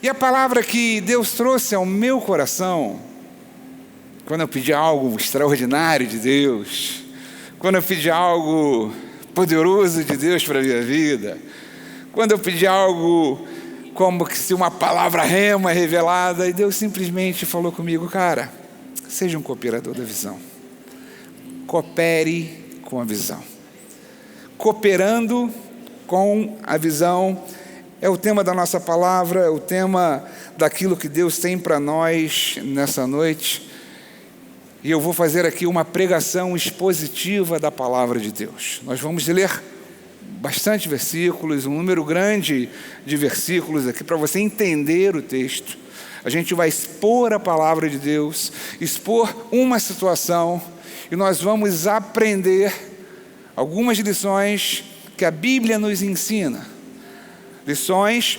E a palavra que Deus trouxe ao meu coração, quando eu pedi algo extraordinário de Deus, quando eu pedi algo poderoso de Deus para a minha vida, quando eu pedi algo como que se uma palavra rema revelada, e Deus simplesmente falou comigo: cara, seja um cooperador da visão. Coopere com a visão. Cooperando com a visão é o tema da nossa palavra, é o tema daquilo que Deus tem para nós nessa noite. E eu vou fazer aqui uma pregação expositiva da palavra de Deus. Nós vamos ler bastante versículos, um número grande de versículos aqui para você entender o texto. A gente vai expor a palavra de Deus, expor uma situação, e nós vamos aprender algumas lições que a Bíblia nos ensina. Lições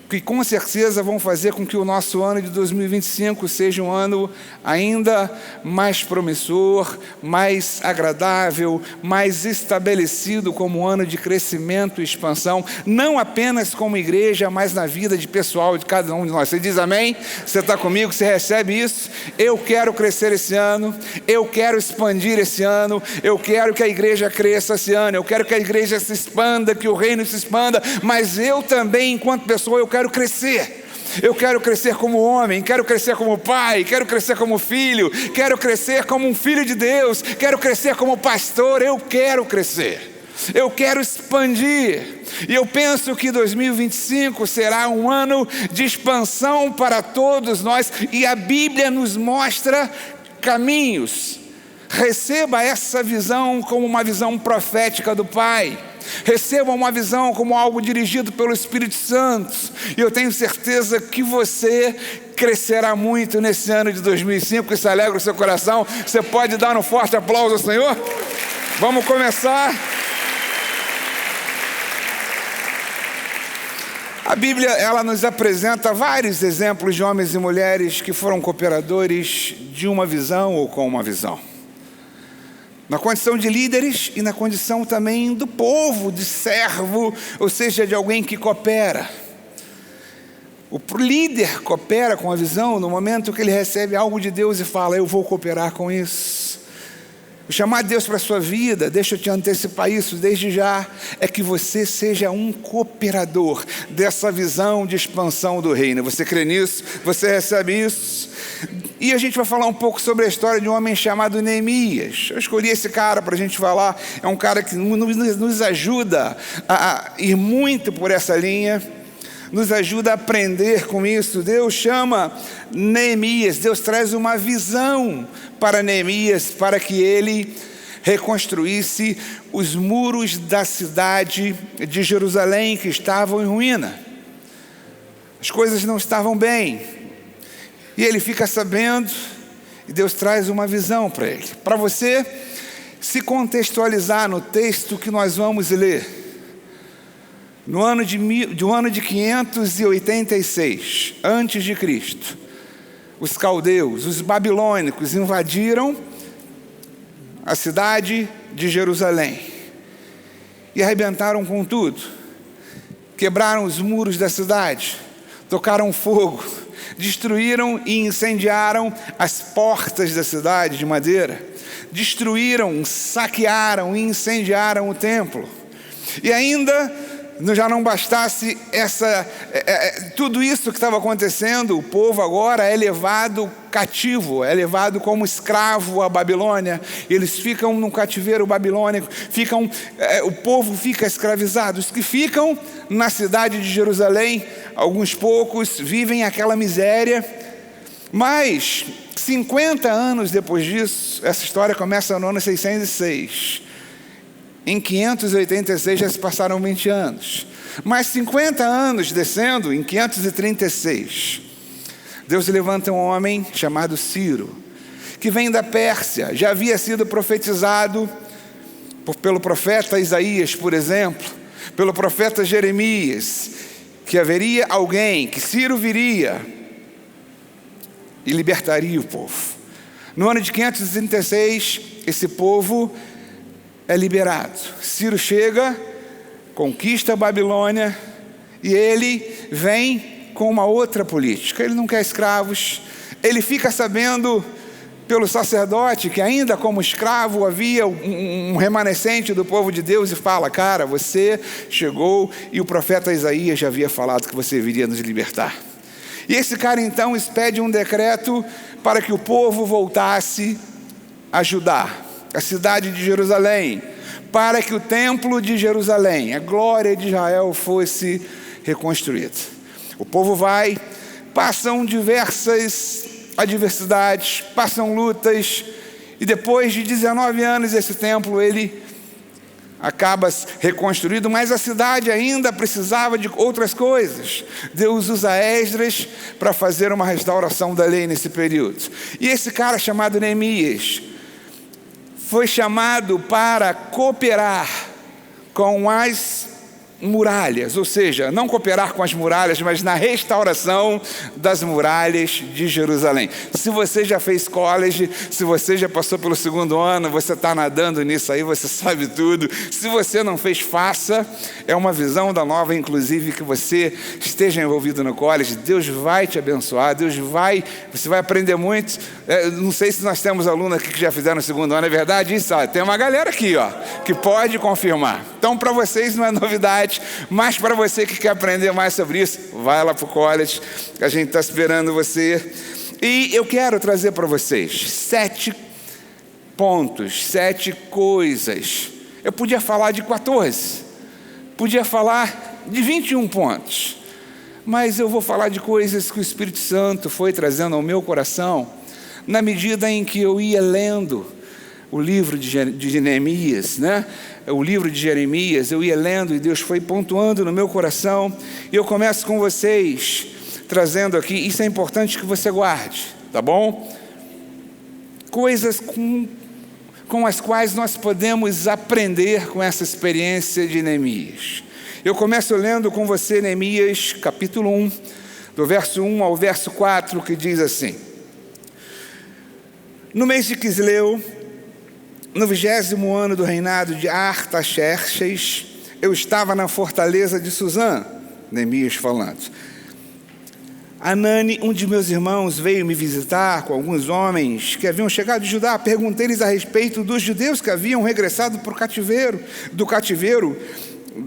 que com certeza vão fazer com que o nosso ano de 2025 seja um ano ainda mais promissor, mais agradável, mais estabelecido como um ano de crescimento e expansão, não apenas como igreja, mas na vida de pessoal de cada um de nós. Você diz amém? Você está comigo? Você recebe isso? Eu quero crescer esse ano, eu quero expandir esse ano, eu quero que a igreja cresça esse ano, eu quero que a igreja se expanda, que o reino se expanda, mas eu também, enquanto pessoa, eu quero crescer. Eu quero crescer como homem, quero crescer como pai, quero crescer como filho, quero crescer como um filho de Deus, quero crescer como pastor, eu quero crescer, eu quero expandir. E eu penso que 2025 será um ano de expansão para todos nós, e a Bíblia nos mostra caminhos. Receba essa visão como uma visão profética do Pai. Receba uma visão como algo dirigido pelo Espírito Santo. E eu tenho certeza que você crescerá muito nesse ano de 2005. Isso alegra o seu coração. Você pode dar um forte aplauso ao Senhor? Vamos começar. A Bíblia, ela nos apresenta vários exemplos de homens e mulheres que foram cooperadores de uma visão ou com uma visão. Na condição de líderes e na condição também do povo, de servo, ou seja, de alguém que coopera. O líder coopera com a visão no momento que ele recebe algo de Deus e fala: eu vou cooperar com isso. O chamado de Deus para a sua vida, deixa eu te antecipar isso desde já, é que você seja um cooperador dessa visão de expansão do reino. Você crê nisso? Você recebe isso? E a gente vai falar um pouco sobre a história de um homem chamado Neemias. Eu escolhi esse cara para a gente falar. É um cara que nos ajuda a ir muito por essa linha, nos ajuda a aprender com isso. Deus chama Neemias, Deus traz uma visão para Neemias, para que ele reconstruísse os muros da cidade de Jerusalém, que estavam em ruína. As coisas não estavam bem. E ele fica sabendo, e Deus traz uma visão para ele. Para você se contextualizar no texto que nós vamos ler. No ano de 586 antes de Cristo, os caldeus, os babilônicos invadiram a cidade de Jerusalém e arrebentaram com tudo. Quebraram os muros da cidade, tocaram fogo, destruíram e incendiaram as portas da cidade de madeira, destruíram, saquearam e incendiaram o templo. E ainda já não bastasse tudo isso que estava acontecendo, o povo agora é levado cativo, é levado como escravo à Babilônia. Eles ficam no cativeiro babilônico, o povo fica escravizado. Os que ficam na cidade de Jerusalém, alguns poucos, vivem aquela miséria. Mas 50 anos depois disso, essa história começa no ano 606. Em 586 já se passaram 20 anos. Mais 50 anos descendo, em 536, Deus levanta um homem chamado Ciro, que vem da Pérsia. Já havia sido profetizado pelo profeta Isaías, por exemplo, pelo profeta Jeremias, que haveria alguém, que Ciro viria e libertaria o povo. No ano de 536, esse povo é liberado. Ciro chega, conquista a Babilônia, e ele vem com uma outra política. Ele não quer escravos. Ele fica sabendo pelo sacerdote que ainda como escravo havia um remanescente do povo de Deus e fala: cara, você chegou e o profeta Isaías já havia falado que você viria nos libertar. E esse cara então expede um decreto para que o povo voltasse a Judá, a cidade de Jerusalém, para que o templo de Jerusalém, a glória de Israel, fosse reconstruída. O povo vai, passam diversas adversidades, passam lutas, e depois de 19 anos esse templo ele acaba reconstruído, mas a cidade ainda precisava de outras coisas. Deus usa Esdras para fazer uma restauração da lei nesse período. E esse cara chamado Neemias foi chamado para cooperar com as muralhas, ou seja, não cooperar com as muralhas, mas na restauração das muralhas de Jerusalém. Se você já fez college, se você já passou pelo 2º ano, você está nadando nisso aí, você sabe tudo. Se você não fez, faça. É uma visão da nova, inclusive, que você esteja envolvido no college. Deus vai te abençoar, você vai aprender muito. Não sei se nós temos alunos aqui que já fizeram no 2º ano, é verdade isso? Tem uma galera aqui, que pode confirmar. Então, para vocês não é novidade, mas para você que quer aprender mais sobre isso, vai lá para o college, a gente está esperando você. E eu quero trazer para vocês 7 pontos, 7 coisas. Eu podia falar de 14, podia falar de 21 pontos, mas eu vou falar de coisas que o Espírito Santo foi trazendo ao meu coração, na medida em que eu ia lendo o livro de Neemias, né? O livro de Jeremias, eu ia lendo e Deus foi pontuando no meu coração. E eu começo com vocês, trazendo aqui, isso é importante que você guarde, tá bom? Coisas com as quais nós podemos aprender com essa experiência de Neemias. Eu começo lendo com você Neemias, capítulo 1, do verso 1 ao verso 4, que diz assim: no mês de Quisleu, no 20º ano do reinado de Artaxerxes, eu estava na fortaleza de Suzã, Neemias falando. Anani, um de meus irmãos, veio me visitar com alguns homens que haviam chegado de Judá. Perguntei-lhes a respeito dos judeus que haviam regressado do cativeiro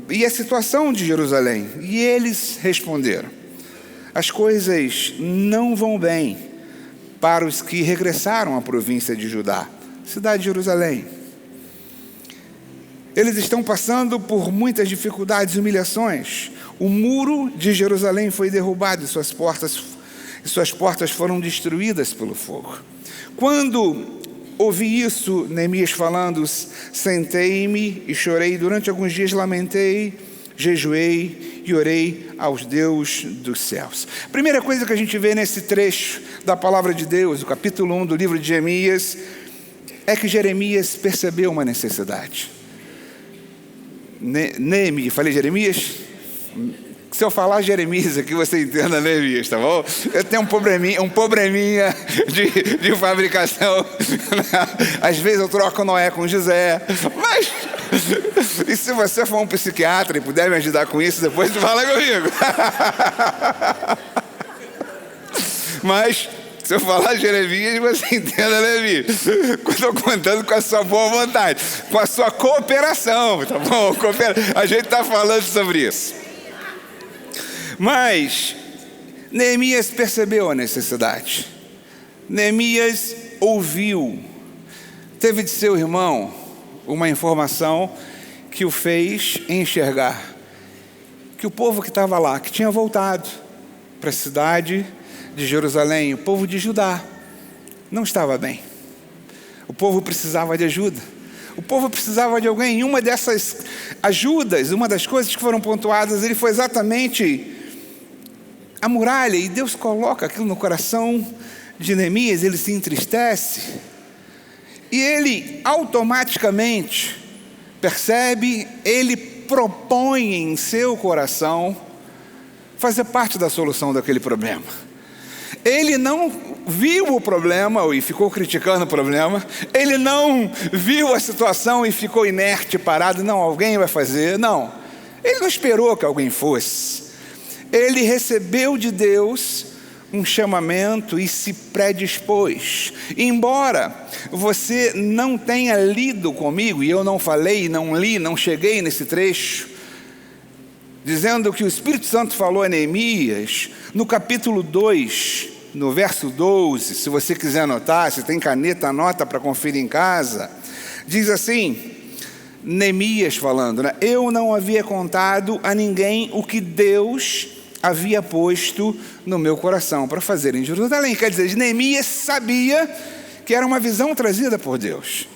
e a situação de Jerusalém. E eles responderam: as coisas não vão bem para os que regressaram à província de Judá, cidade de Jerusalém. Eles estão passando por muitas dificuldades e humilhações. O muro de Jerusalém foi derrubado e suas portas foram destruídas pelo fogo. Quando ouvi isso, Neemias falando, sentei-me e chorei. Durante alguns dias lamentei, jejuei e orei aos Deus dos céus. A primeira coisa que a gente vê nesse trecho da palavra de Deus, o capítulo 1 do livro de Jeremias, é que Jeremias percebeu uma necessidade. Falei Jeremias? Se eu falar Jeremias aqui, você entenda Neemias, tá bom? Eu tenho um probleminha de fabricação. Às vezes eu troco Noé com José. Mas, e se você for um psiquiatra e puder me ajudar com isso, depois tu fala comigo. Mas, se eu falar Jeremias, você entenda, Levi. Estou contando com a sua boa vontade, com a sua cooperação, tá bom? A gente está falando sobre isso. Mas Neemias percebeu a necessidade. Neemias ouviu. Teve de seu irmão uma informação que o fez enxergar que o povo que estava lá, que tinha voltado para a cidade de Jerusalém, o povo de Judá, não estava bem. O povo precisava de ajuda. O povo precisava de alguém. E uma dessas ajudas, uma das coisas que foram pontuadas, ele foi exatamente a muralha. E Deus coloca aquilo no coração de Neemias, ele se entristece. E ele automaticamente percebe, ele propõe em seu coração fazer parte da solução daquele problema. Ele não viu o problema e ficou criticando o problema. Ele não viu a situação e ficou inerte, parado. Não, alguém vai fazer. Não. Ele não esperou que alguém fosse. ele recebeu de Deus um chamamento e se predispôs. Embora você não tenha lido comigo, e eu não falei, não li, não cheguei nesse trecho, dizendo que o Espírito Santo falou a Neemias, no capítulo 2, no verso 12, se você quiser anotar, se tem caneta, anota para conferir em casa, diz assim, Neemias falando, né? Eu não havia contado a ninguém o que Deus havia posto no meu coração para fazer em Jerusalém. Quer dizer, Neemias sabia que era uma visão trazida por Deus.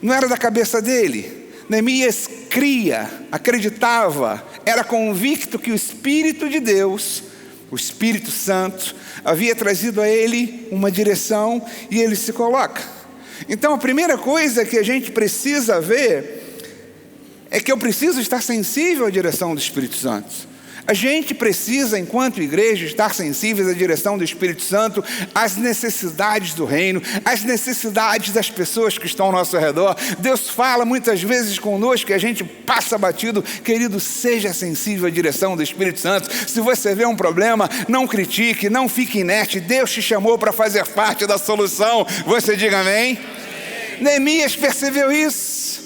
Não era da cabeça dele. Neemias cria, acreditava, era convicto que o Espírito de Deus, o Espírito Santo, havia trazido a ele uma direção e ele se coloca. Então a primeira coisa que a gente precisa ver é que eu preciso estar sensível à direção do Espírito Santo. A gente precisa, enquanto igreja, estar sensíveis à direção do Espírito Santo, às necessidades do reino, às necessidades das pessoas que estão ao nosso redor. Deus fala muitas vezes conosco e a gente passa batido. Querido, seja sensível à direção do Espírito Santo. Se você vê um problema, não critique, não fique inerte. Deus te chamou para fazer parte da solução. Você diga amém? Neemias percebeu isso.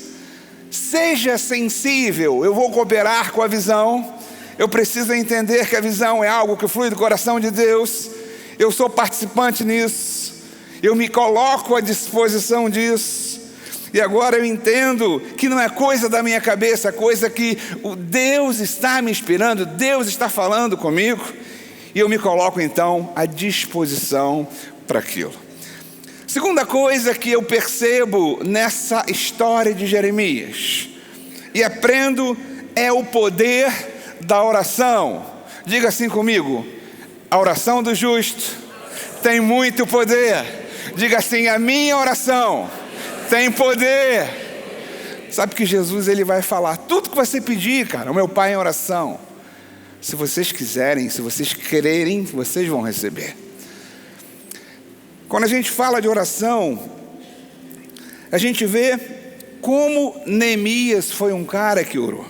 Seja sensível. Eu vou cooperar com a visão. Eu preciso entender que a visão é algo que flui do coração de Deus. Eu sou participante nisso. Eu me coloco à disposição disso. E agora eu entendo que não é coisa da minha cabeça, é coisa que o Deus está me inspirando, Deus está falando comigo. E eu me coloco então à disposição para aquilo. Segunda coisa que eu percebo nessa história de Jeremias e aprendo é o poder da oração. Diga assim comigo, a oração do justo tem muito poder. Diga assim, a minha oração tem poder. Sabe que Jesus ele vai falar, tudo que você pedir, cara, o meu Pai em oração. Se vocês quiserem, se vocês quererem, vocês vão receber. Quando a gente fala de oração, a gente vê como Neemias foi um cara que orou.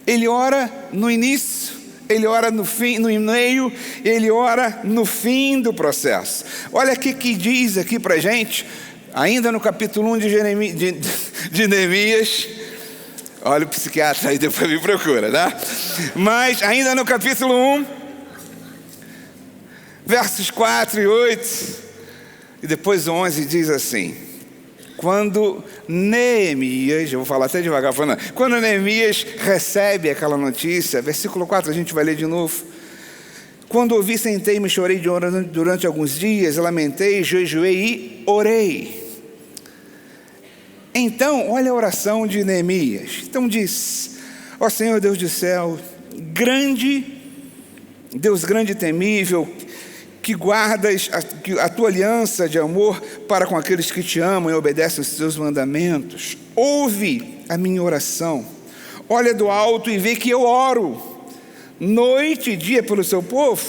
Ele ora no início, ele ora no fim, no meio, ele ora no fim do processo. Olha o que diz aqui para a gente, ainda no capítulo 1 de Neemias. Olha o psiquiatra aí, depois me procura, tá? Mas ainda no capítulo 1, versos 4 e 8, e depois 11 diz assim, quando Neemias, eu vou falar até devagar, falando, quando Neemias recebe aquela notícia, versículo 4, a gente vai ler de novo. Quando ouvi, sentei-me e chorei durante alguns dias, lamentei, jejuei e orei. Então, olha a oração de Neemias. Então diz, ó Senhor Deus do céu, Deus grande e temível, que guardas a tua aliança de amor para com aqueles que te amam e obedecem os teus mandamentos. Ouve a minha oração, olha do alto e vê que eu oro, noite e dia pelo seu povo.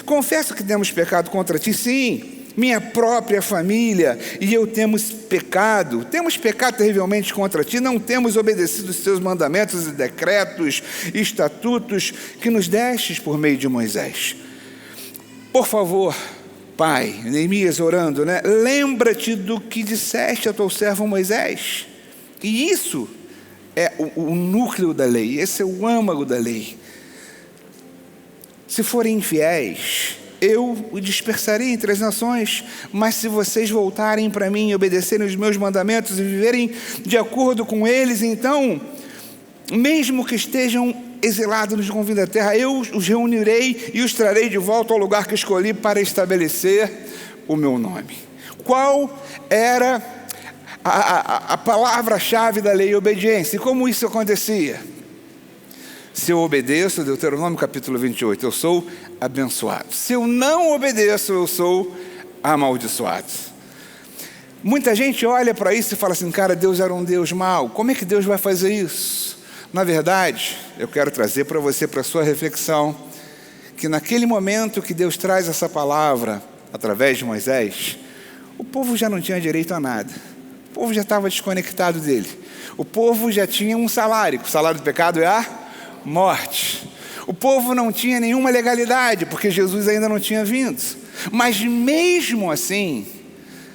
Confesso que temos pecado contra ti, sim, minha própria família e eu temos pecado terrivelmente contra ti, não temos obedecido os teus mandamentos e decretos e estatutos que nos destes por meio de Moisés. Por favor, Pai, Neemias orando, né? Lembra-te do que disseste a teu servo Moisés. E isso é o núcleo da lei, esse é o âmago da lei. Se forem infiéis, eu o dispersarei entre as nações, mas se vocês voltarem para mim e obedecerem os meus mandamentos e viverem de acordo com eles, então, mesmo que estejam exilados nos confins da terra, eu os reunirei e os trarei de volta ao lugar que escolhi para estabelecer o meu nome. Qual era a palavra-chave da lei? Obediência. E como isso acontecia? Se eu obedeço, Deuteronômio capítulo 28, eu sou abençoado. Se eu não obedeço, eu sou amaldiçoado. Muita gente olha para isso e fala assim, cara, Deus era um Deus mau. Como é que Deus vai fazer isso? Na verdade, eu quero trazer para você, para a sua reflexão, que naquele momento que Deus traz essa palavra, através de Moisés, o povo já não tinha direito a nada. O povo já estava desconectado dele. O povo já tinha um salário. O salário do pecado é a morte. O povo não tinha nenhuma legalidade, porque Jesus ainda não tinha vindo. Mas mesmo assim,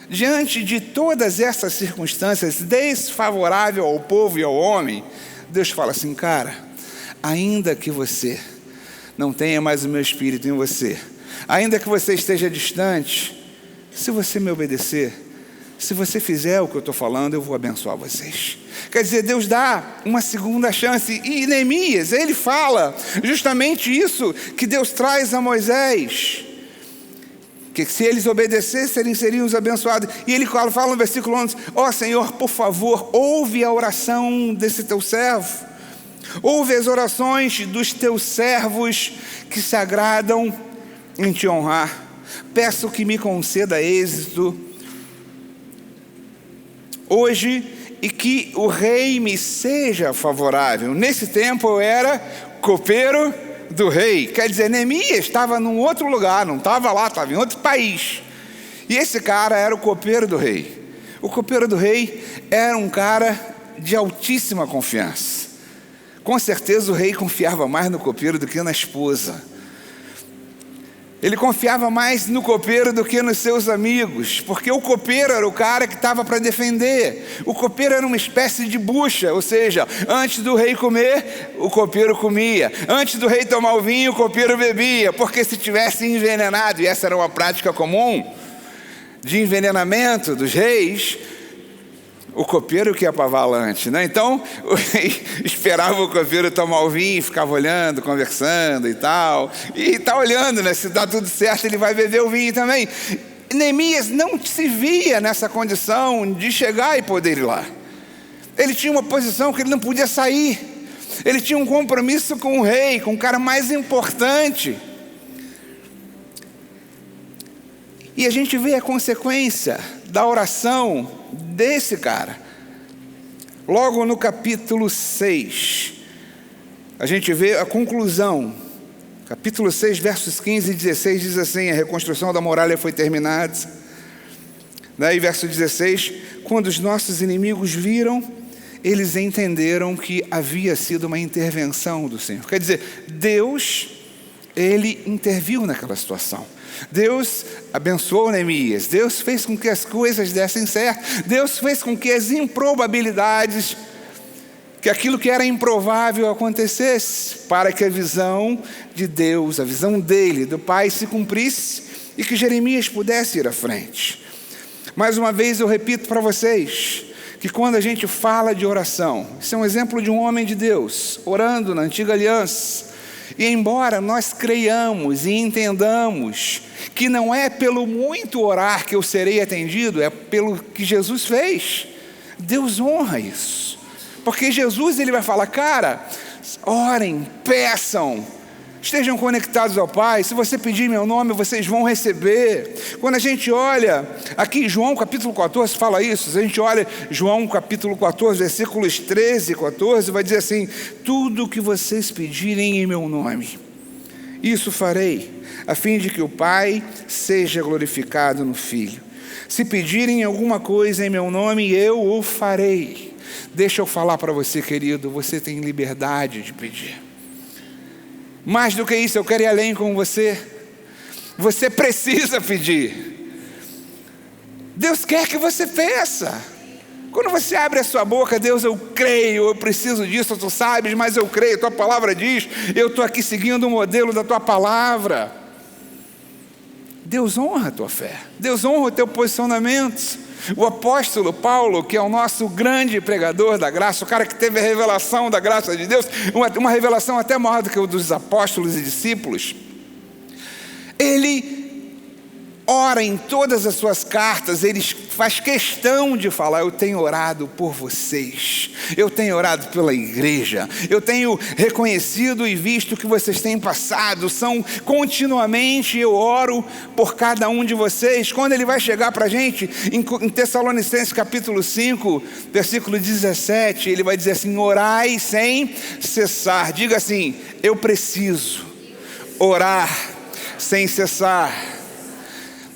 diante de todas essas circunstâncias desfavoráveis ao povo e ao homem, Deus fala assim: cara, ainda que você não tenha mais o meu Espírito em você, ainda que você esteja distante, se você me obedecer, se você fizer o que eu estou falando, eu vou abençoar vocês. Quer dizer, Deus dá uma segunda chance. E Neemias, ele fala justamente isso que Deus traz a Moisés, que se eles obedecessem, eles seriam os abençoados. E ele fala no versículo 11: ó Senhor, por favor, ouve a oração desse teu servo, ouve as orações dos teus servos que se agradam em te honrar. Peço que me conceda êxito hoje e que o rei me seja favorável. Nesse tempo eu era copeiro do rei. Quer dizer, Neemias estava num outro lugar, não estava lá, estava em outro país. E esse cara era o copeiro do rei. O copeiro do rei era um cara de altíssima confiança. Com certeza o rei confiava mais no copeiro do que na esposa. Ele confiava mais no copeiro do que nos seus amigos, porque o copeiro era o cara que estava para defender. O copeiro era uma espécie de bucha, ou seja, antes do rei comer, o copeiro comia. Antes do rei tomar o vinho, o copeiro bebia, porque se tivesse envenenado, e essa era uma prática comum de envenenamento dos reis, o copeiro que ia para a valante, né? Então, o rei esperava o copeiro tomar o vinho, ficava olhando, conversando e tal. E está olhando, né? Se dá tudo certo, ele vai beber o vinho também. Neemias não se via nessa condição de chegar e poder ir lá. Ele tinha uma posição que ele não podia sair. Ele tinha um compromisso com o rei, com o cara mais importante. E a gente vê a consequência da oração desse cara. Logo no capítulo 6, a gente vê a conclusão. Capítulo 6, versos 15 e 16 diz assim: a reconstrução da muralha foi terminada. Daí verso 16: quando os nossos inimigos viram, eles entenderam que havia sido uma intervenção do Senhor. Quer dizer, Deus, ele interviu naquela situação. Deus abençoou Neemias. Deus fez com que as coisas dessem certo. Deus fez com que as improbabilidades, que aquilo que era improvável acontecesse, para que a visão de Deus, a visão dele, do Pai, se cumprisse e que Jeremias pudesse ir à frente. Mais uma vez eu repito para vocês que quando a gente fala de oração, isso é um exemplo de um homem de Deus orando na antiga aliança. E embora nós creiamos e entendamos que não é pelo muito orar que eu serei atendido, é pelo que Jesus fez, Deus honra isso. Porque Jesus, ele vai falar: cara, orem, peçam, estejam conectados ao Pai. Se você pedir em meu nome, vocês vão receber. Quando a gente olha aqui, João capítulo 14 fala isso. Se a gente olha João capítulo 14, versículos 13 e 14, vai dizer assim: tudo o que vocês pedirem em meu nome, isso farei, a fim de que o Pai seja glorificado no Filho. Se pedirem alguma coisa em meu nome, eu o farei. Deixa eu falar para você, querido, você tem liberdade de pedir. Mais do que isso, eu quero ir além com você. Você precisa pedir. Deus quer que você peça. Quando você abre a sua boca: Deus, eu creio, eu preciso disso, tu sabes, mas eu creio, tua palavra diz, eu estou aqui seguindo o modelo da tua palavra. Deus honra a tua fé, Deus honra o teu posicionamento. O apóstolo Paulo, que é o nosso grande pregador da graça, o cara que teve a revelação da graça de Deus, uma revelação até maior do que o dos apóstolos e discípulos, ele ora em todas as suas cartas, ele faz questão de falar: eu tenho orado por vocês, eu tenho orado pela igreja, eu tenho reconhecido e visto que vocês têm passado, continuamente eu oro por cada um de vocês. Quando ele vai chegar para a gente, em Tessalonicenses capítulo 5, versículo 17, ele vai dizer assim: orai sem cessar. Diga assim: eu preciso orar sem cessar.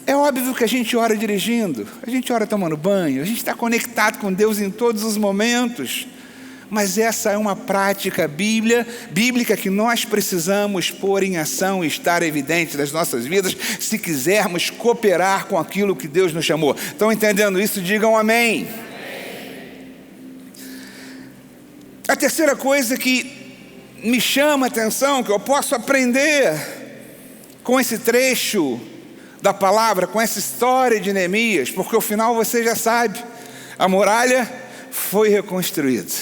É óbvio que a gente ora dirigindo, a gente ora tomando banho, a gente está conectado com Deus em todos os momentos. Mas essa é uma prática bíblica que nós precisamos pôr em ação e estar evidente nas nossas vidas, se quisermos cooperar com aquilo que Deus nos chamou. Estão entendendo isso? Digam amém. A terceira coisa que me chama a atenção, que eu posso aprender com esse trecho da palavra, com essa história de Neemias, porque o final você já sabe, a muralha foi reconstruída.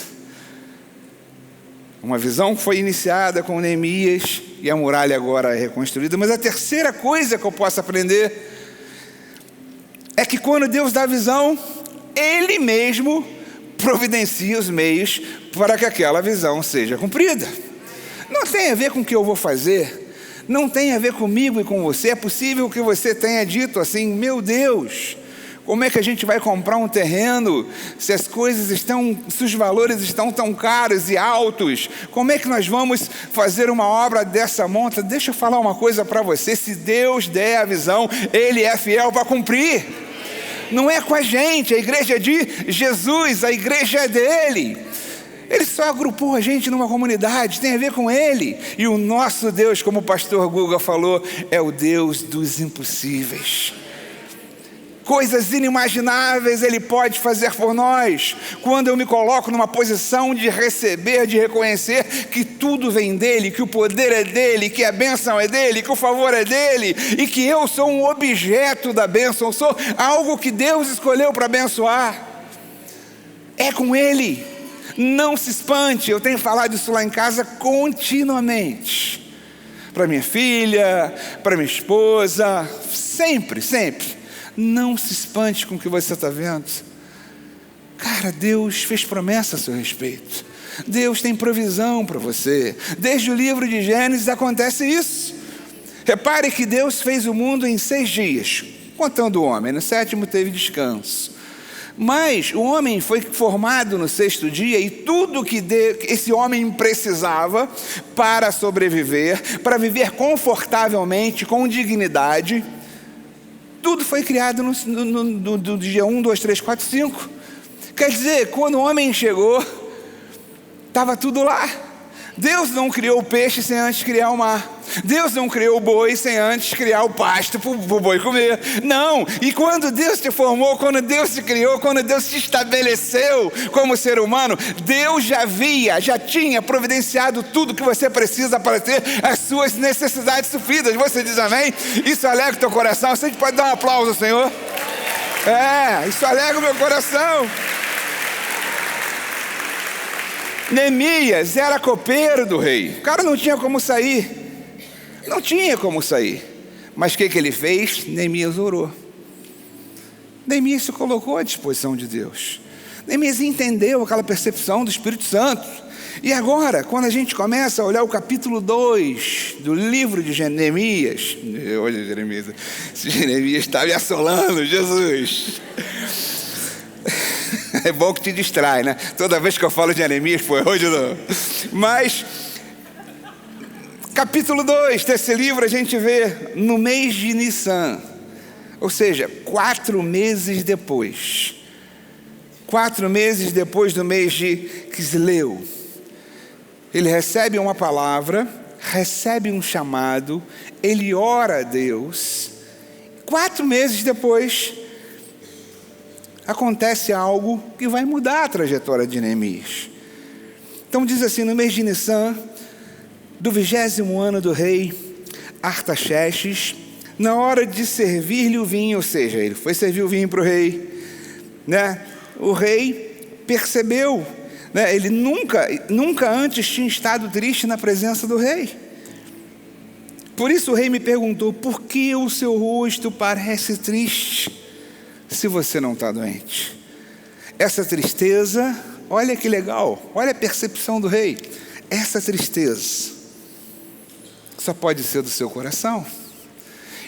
Uma visão foi iniciada com Neemias e a muralha agora é reconstruída. Mas a terceira coisa que eu posso aprender é que quando Deus dá a visão, Ele mesmo providencia os meios para que aquela visão seja cumprida. Não tem a ver com o que eu vou fazer, não tem a ver comigo e com você. É possível que você tenha dito assim: meu Deus, como é que a gente vai comprar um terreno se se os valores estão tão caros e altos? Como é que nós vamos fazer uma obra dessa monta? Deixa eu falar uma coisa para você: se Deus der a visão, Ele é fiel para cumprir. Não é com a gente, a igreja é de Jesus, a igreja é dele. Ele só agrupou a gente numa comunidade, tem a ver com Ele. E o nosso Deus, como o pastor Guga falou, é o Deus dos impossíveis. Coisas inimagináveis Ele pode fazer por nós. Quando eu me coloco numa posição de receber, de reconhecer que tudo vem dEle, que o poder é dEle, que a bênção é dEle, que o favor é dEle, e que eu sou um objeto da bênção, sou algo que Deus escolheu para abençoar. É com Ele. Não se espante, eu tenho falado isso lá em casa continuamente. Para minha filha, para minha esposa, sempre. Não se espante com o que você está vendo. Cara, Deus fez promessa a seu respeito. Deus tem provisão para você. Desde o livro de Gênesis acontece isso. Repare que Deus fez o mundo em 6 dias, contando o homem. No 7º teve descanso. Mas o homem foi formado no 6º dia, e tudo que esse homem precisava para sobreviver, para viver confortavelmente, com dignidade, tudo foi criado no dia 1, 2, 3, 4, 5. Quer dizer, quando o homem chegou, estava tudo lá. Deus não criou o peixe sem antes criar o mar. Deus não criou o boi sem antes criar o pasto para o boi comer. Não, e quando Deus te formou, quando Deus te criou, quando Deus te estabeleceu como ser humano, Deus já tinha providenciado tudo que você precisa para ter as suas necessidades supridas. Você diz amém? Isso alegra o teu coração? Você pode dar um aplauso ao Senhor? Isso alegra o meu coração. Neemias era copeiro do rei. O cara não tinha como sair. Mas o que ele fez? Neemias orou. Neemias se colocou à disposição de Deus. Neemias entendeu aquela percepção do Espírito Santo. E agora, quando a gente começa a olhar o capítulo 2 do livro de Neemias, olha Jeremias, esse Jeremias está me assolando, Jesus. É bom que te distrai, né? Toda vez que eu falo de Jeremias, hoje não. Mas, capítulo 2 desse livro a gente vê no mês de Nissan, ou seja, 4 meses depois. 4 meses depois do mês de Quisleu, ele recebe uma palavra, recebe um chamado, ele ora a Deus. 4 meses depois, acontece algo que vai mudar a trajetória de Neemias. Então diz assim: no mês de Nissan, do 20º ano do rei Artaxerxes, na hora de servir-lhe o vinho, ou seja, ele foi servir o vinho para o rei, né? O rei percebeu, né? Ele nunca antes tinha estado triste na presença do rei. Por isso o rei me perguntou: por que o seu rosto parece triste, se você não está doente? Essa tristeza, olha que legal, olha a percepção do rei. Essa tristeza só pode ser do seu coração.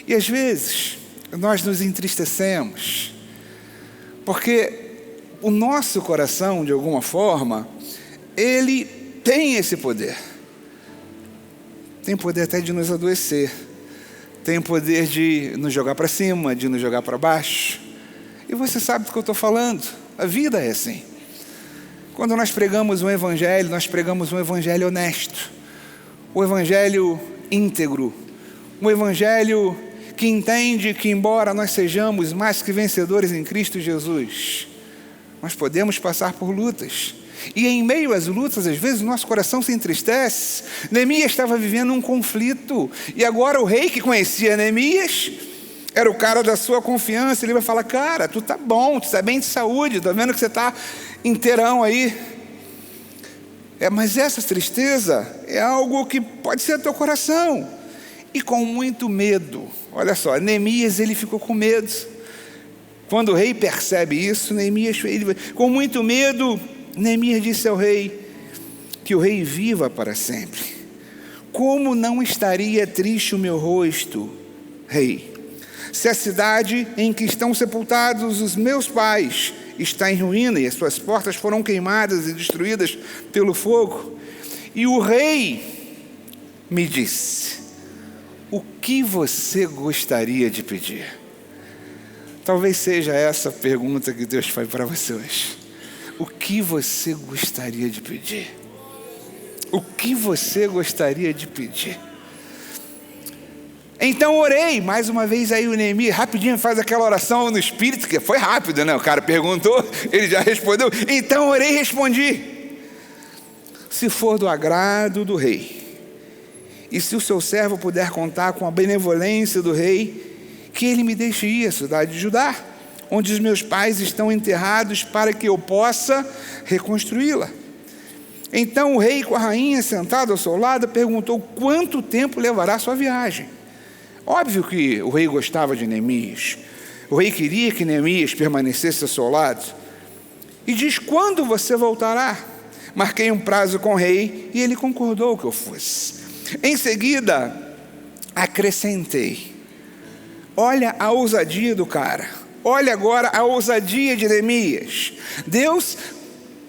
E às vezes nós nos entristecemos porque o nosso coração, de alguma forma, ele tem esse poder. Tem poder até de nos adoecer. Tem poder de nos jogar para cima, de nos jogar para baixo. E você sabe do que eu estou falando. A vida é assim. Quando nós pregamos um evangelho, nós pregamos um evangelho honesto, um evangelho íntegro, um evangelho que entende que, embora nós sejamos mais que vencedores em Cristo Jesus, nós podemos passar por lutas. E em meio às lutas, às vezes, o nosso coração se entristece. Neemias estava vivendo um conflito, e agora o rei que conhecia Neemias era o cara da sua confiança. Ele vai falar: cara, tu tá bom, tu tá bem de saúde, tô vendo que você tá inteirão aí. Mas essa tristeza é algo que pode ser do teu coração. E com muito medo, olha só, Neemias, ele ficou com medo. Quando o rei percebe isso, Neemias, com muito medo, Neemias disse ao rei: que o rei viva para sempre. Como não estaria triste o meu rosto, rei, se a cidade em que estão sepultados os meus pais está em ruína e as suas portas foram queimadas e destruídas pelo fogo? E o rei me disse: o que você gostaria de pedir? Talvez seja essa a pergunta que Deus faz para você hoje. O que você gostaria de pedir? O que você gostaria de pedir? Então orei, mais uma vez aí o Neemias rapidinho faz aquela oração no espírito, que foi rápido, né? O cara perguntou, ele já respondeu. Então orei e respondi: se for do agrado do rei, e se o seu servo puder contar com a benevolência do rei, que ele me deixe ir à cidade de Judá, onde os meus pais estão enterrados, para que eu possa reconstruí-la. Então o rei, com a rainha sentada ao seu lado, perguntou: quanto tempo levará a sua viagem? Óbvio que o rei gostava de Neemias. O rei queria que Neemias permanecesse ao seu lado. E diz: quando você voltará? Marquei um prazo com o rei e ele concordou que eu fosse. Em seguida, acrescentei: olha a ousadia do cara. Olha agora a ousadia de Neemias. Deus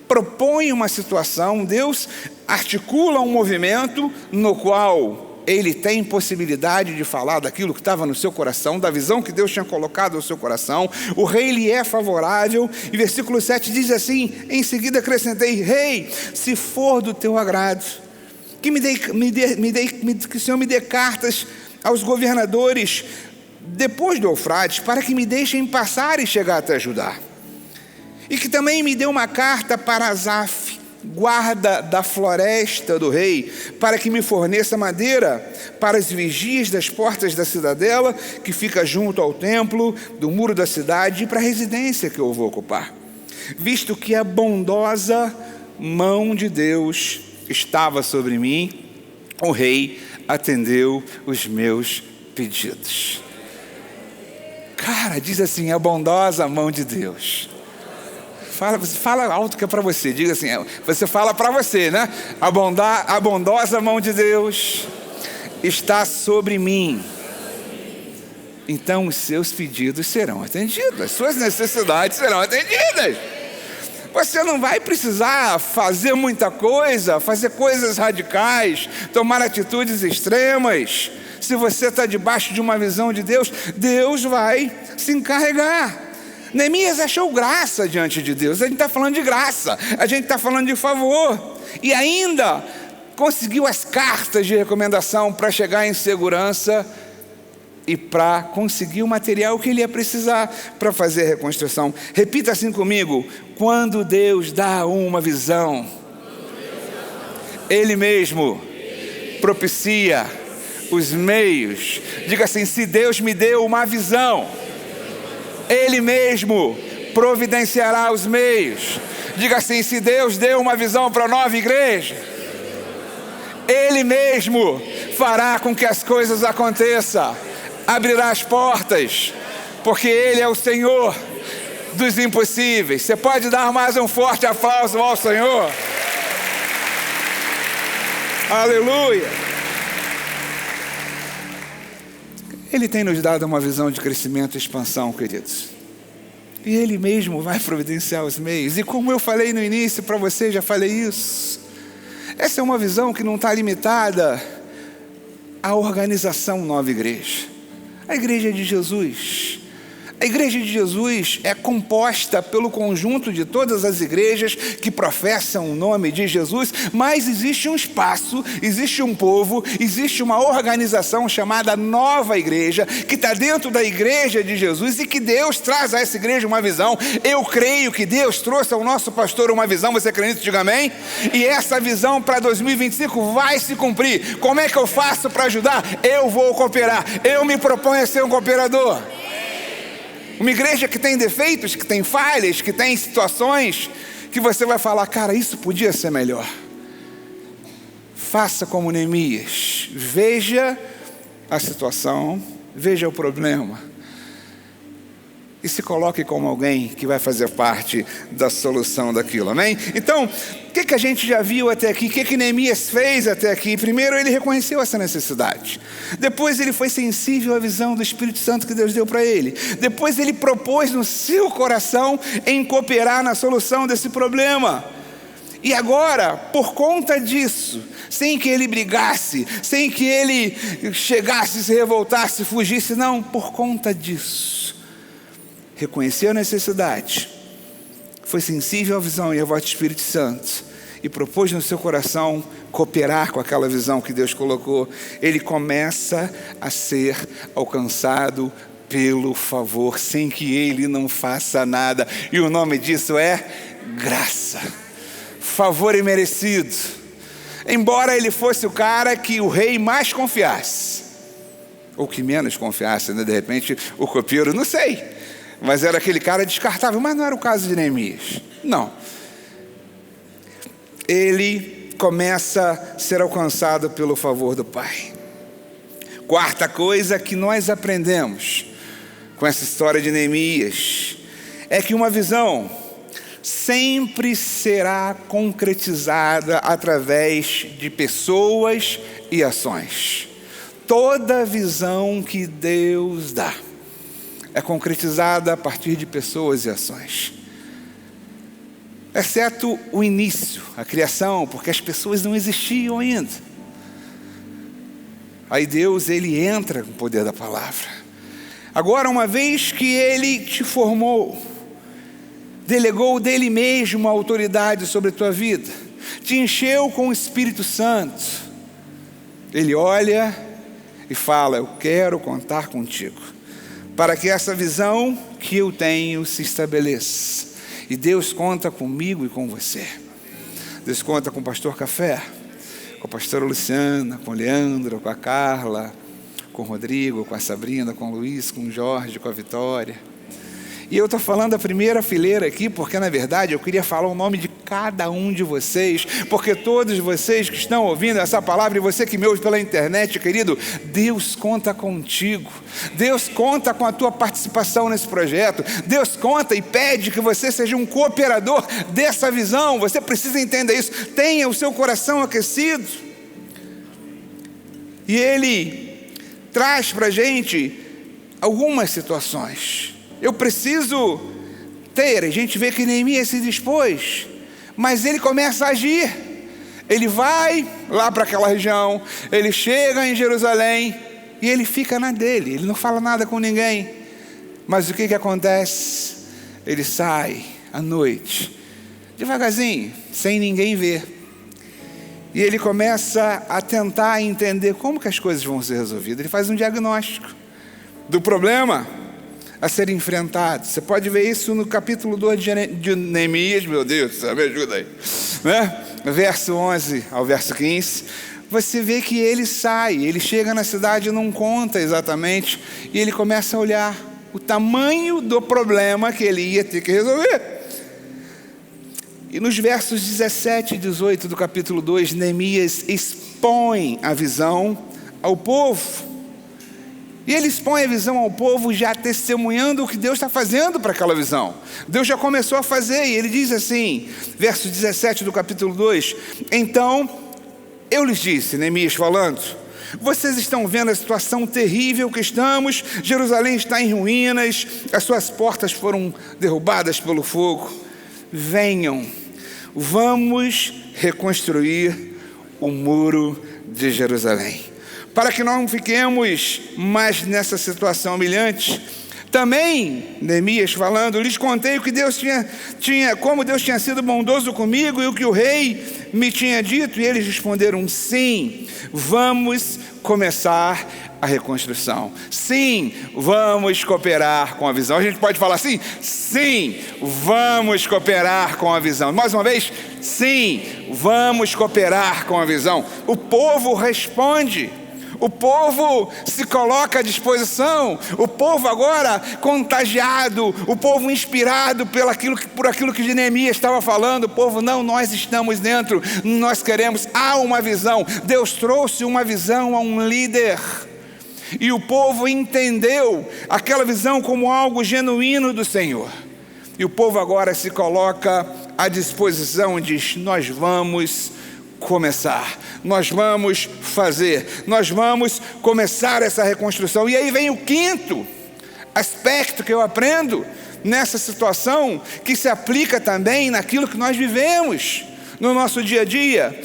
propõe uma situação, Deus articula um movimento no qual ele tem possibilidade de falar daquilo que estava no seu coração, da visão que Deus tinha colocado no seu coração. O rei lhe é favorável. E versículo 7 diz assim: em seguida acrescentei: rei, se for do teu agrado, que que o Senhor me dê cartas aos governadores depois do Eufrates, para que me deixem passar e chegar até Judá. E que também me dê uma carta para Asaf, guarda da floresta do rei, para que me forneça madeira para as vigias das portas da cidadela, que fica junto ao templo, do muro da cidade, e para a residência que eu vou ocupar. Visto que a bondosa mão de Deus estava sobre mim, o rei atendeu os meus pedidos. Cara, diz assim: a bondosa mão de Deus. Fala alto que é para você. Diga assim, você fala para você, né? A bondosa mão de Deus está sobre mim. Então os seus pedidos serão atendidos, as suas necessidades serão atendidas. Você não vai precisar fazer muita coisa, fazer coisas radicais, tomar atitudes extremas. Se você está debaixo de uma visão de Deus, Deus vai se encarregar. Neemias achou graça diante de Deus. A gente está falando de graça, a gente está falando de favor. E ainda conseguiu as cartas de recomendação para chegar em segurança e para conseguir o material que ele ia precisar para fazer a reconstrução. Repita assim comigo: quando Deus dá uma visão, Ele mesmo propicia os meios. Diga assim: se Deus me deu uma visão, Ele mesmo providenciará os meios. Diga assim: se Deus deu uma visão para a nova igreja, Ele mesmo fará com que as coisas aconteçam, abrirá as portas, porque Ele é o Senhor dos impossíveis. Você pode dar mais um forte aplauso ao Senhor? Aleluia! Ele tem nos dado uma visão de crescimento e expansão, queridos. E Ele mesmo vai providenciar os meios. E como eu falei no início para você, já falei isso. Essa é uma visão que não está limitada à organização Nova Igreja. A igreja de Jesus. A igreja de Jesus é composta pelo conjunto de todas as igrejas que professam o nome de Jesus, mas existe um espaço, existe um povo, existe uma organização chamada Nova Igreja, que está dentro da igreja de Jesus e que Deus traz a essa igreja uma visão. Eu creio que Deus trouxe ao nosso pastor uma visão, você acredita? Diga amém? E essa visão para 2025 vai se cumprir. Como é que eu faço para ajudar? Eu vou cooperar, eu me proponho a ser um cooperador. Uma igreja que tem defeitos, que tem falhas, que tem situações que você vai falar, cara, isso podia ser melhor. Faça como Neemias, veja a situação, veja o problema e se coloque como alguém que vai fazer parte da solução daquilo, amém? Então, o que a gente já viu até aqui? O que Neemias fez até aqui? Primeiro, ele reconheceu essa necessidade. Depois, ele foi sensível à visão do Espírito Santo que Deus deu para ele. Depois, ele propôs no seu coração em cooperar na solução desse problema. E agora, por conta disso, sem que ele brigasse, sem que ele chegasse, se revoltasse, fugisse, não, por conta disso, reconheceu a necessidade, foi sensível à visão e à voz do Espírito Santo e propôs no seu coração cooperar com aquela visão que Deus colocou. Ele começa a ser alcançado pelo favor, sem que ele não faça nada. E o nome disso é graça, favor imerecido. Embora ele fosse o cara que o rei mais confiasse, ou que menos confiasse, né? De repente o copeiro, não sei, mas era aquele cara descartável. Mas não era o caso de Neemias, não. Ele começa a ser alcançado pelo favor do Pai. Quarta coisa que nós aprendemos com essa história de Neemias é que uma visão sempre será concretizada através de pessoas e ações. Toda visão que Deus dá é concretizada a partir de pessoas e ações. Exceto o início, a criação, porque as pessoas não existiam ainda. Aí Deus, ele entra com o poder da palavra. Agora, uma vez que ele te formou, delegou dele mesmo a autoridade sobre a tua vida, te encheu com o Espírito Santo, ele olha e fala, eu quero contar contigo, para que essa visão que eu tenho se estabeleça. E Deus conta comigo e com você. Deus conta com o pastor Café, com a pastora Luciana, com o Leandro, com a Carla, com o Rodrigo, com a Sabrina, com o Luiz, com o Jorge, com a Vitória. E eu estou falando a primeira fileira aqui, porque na verdade eu queria falar o nome de cada um de vocês, porque todos vocês que estão ouvindo essa palavra, e você que me ouve pela internet, querido, Deus conta contigo, Deus conta com a tua participação nesse projeto, Deus conta e pede que você seja um cooperador dessa visão. Você precisa entender isso, tenha o seu coração aquecido. E Ele traz para a gente algumas situações. Eu preciso ter, a gente vê que Neemias se dispôs, mas ele começa a agir. Ele vai lá para aquela região, ele chega em Jerusalém e ele fica na dele, ele não fala nada com ninguém. Mas o que acontece? Ele sai à noite, devagarzinho, sem ninguém ver. E ele começa a tentar entender como que as coisas vão ser resolvidas. Ele faz um diagnóstico do problema a ser enfrentado. Você pode ver isso no capítulo 2 de Neemias, meu Deus, me ajuda aí, né? Verso 11 ao verso 15, você vê que ele sai, ele chega na cidade e não conta exatamente, e ele começa a olhar o tamanho do problema que ele ia ter que resolver. E nos versos 17 e 18 do capítulo 2, Neemias expõe a visão ao povo. E ele expõe a visão ao povo já testemunhando o que Deus está fazendo para aquela visão. Deus já começou a fazer, e ele diz assim, verso 17 do capítulo 2, então eu lhes disse, Neemias falando, vocês estão vendo a situação terrível que estamos, Jerusalém está em ruínas, as suas portas foram derrubadas pelo fogo. Venham, vamos reconstruir o muro de Jerusalém. Para que não fiquemos mais nessa situação humilhante, Também, Neemias falando, lhes contei o que Deus como Deus tinha sido bondoso comigo e o que o rei me tinha dito. E eles responderam: sim, vamos começar a reconstrução. Sim, vamos cooperar com a visão. A gente pode falar assim: sim, vamos cooperar com a visão. Mais uma vez, sim, vamos cooperar com a visão. O povo responde. O povo se coloca à disposição, o povo agora contagiado, o povo inspirado por aquilo que Neemias estava falando. O povo: não, nós estamos dentro, nós queremos, há uma visão. Deus trouxe uma visão a um líder, e o povo entendeu aquela visão como algo genuíno do Senhor. E o povo agora se coloca à disposição e diz: nós vamos começar, nós vamos fazer, nós vamos começar essa reconstrução. E aí vem o quinto aspecto que eu aprendo nessa situação, que se aplica também naquilo que nós vivemos no nosso dia a dia.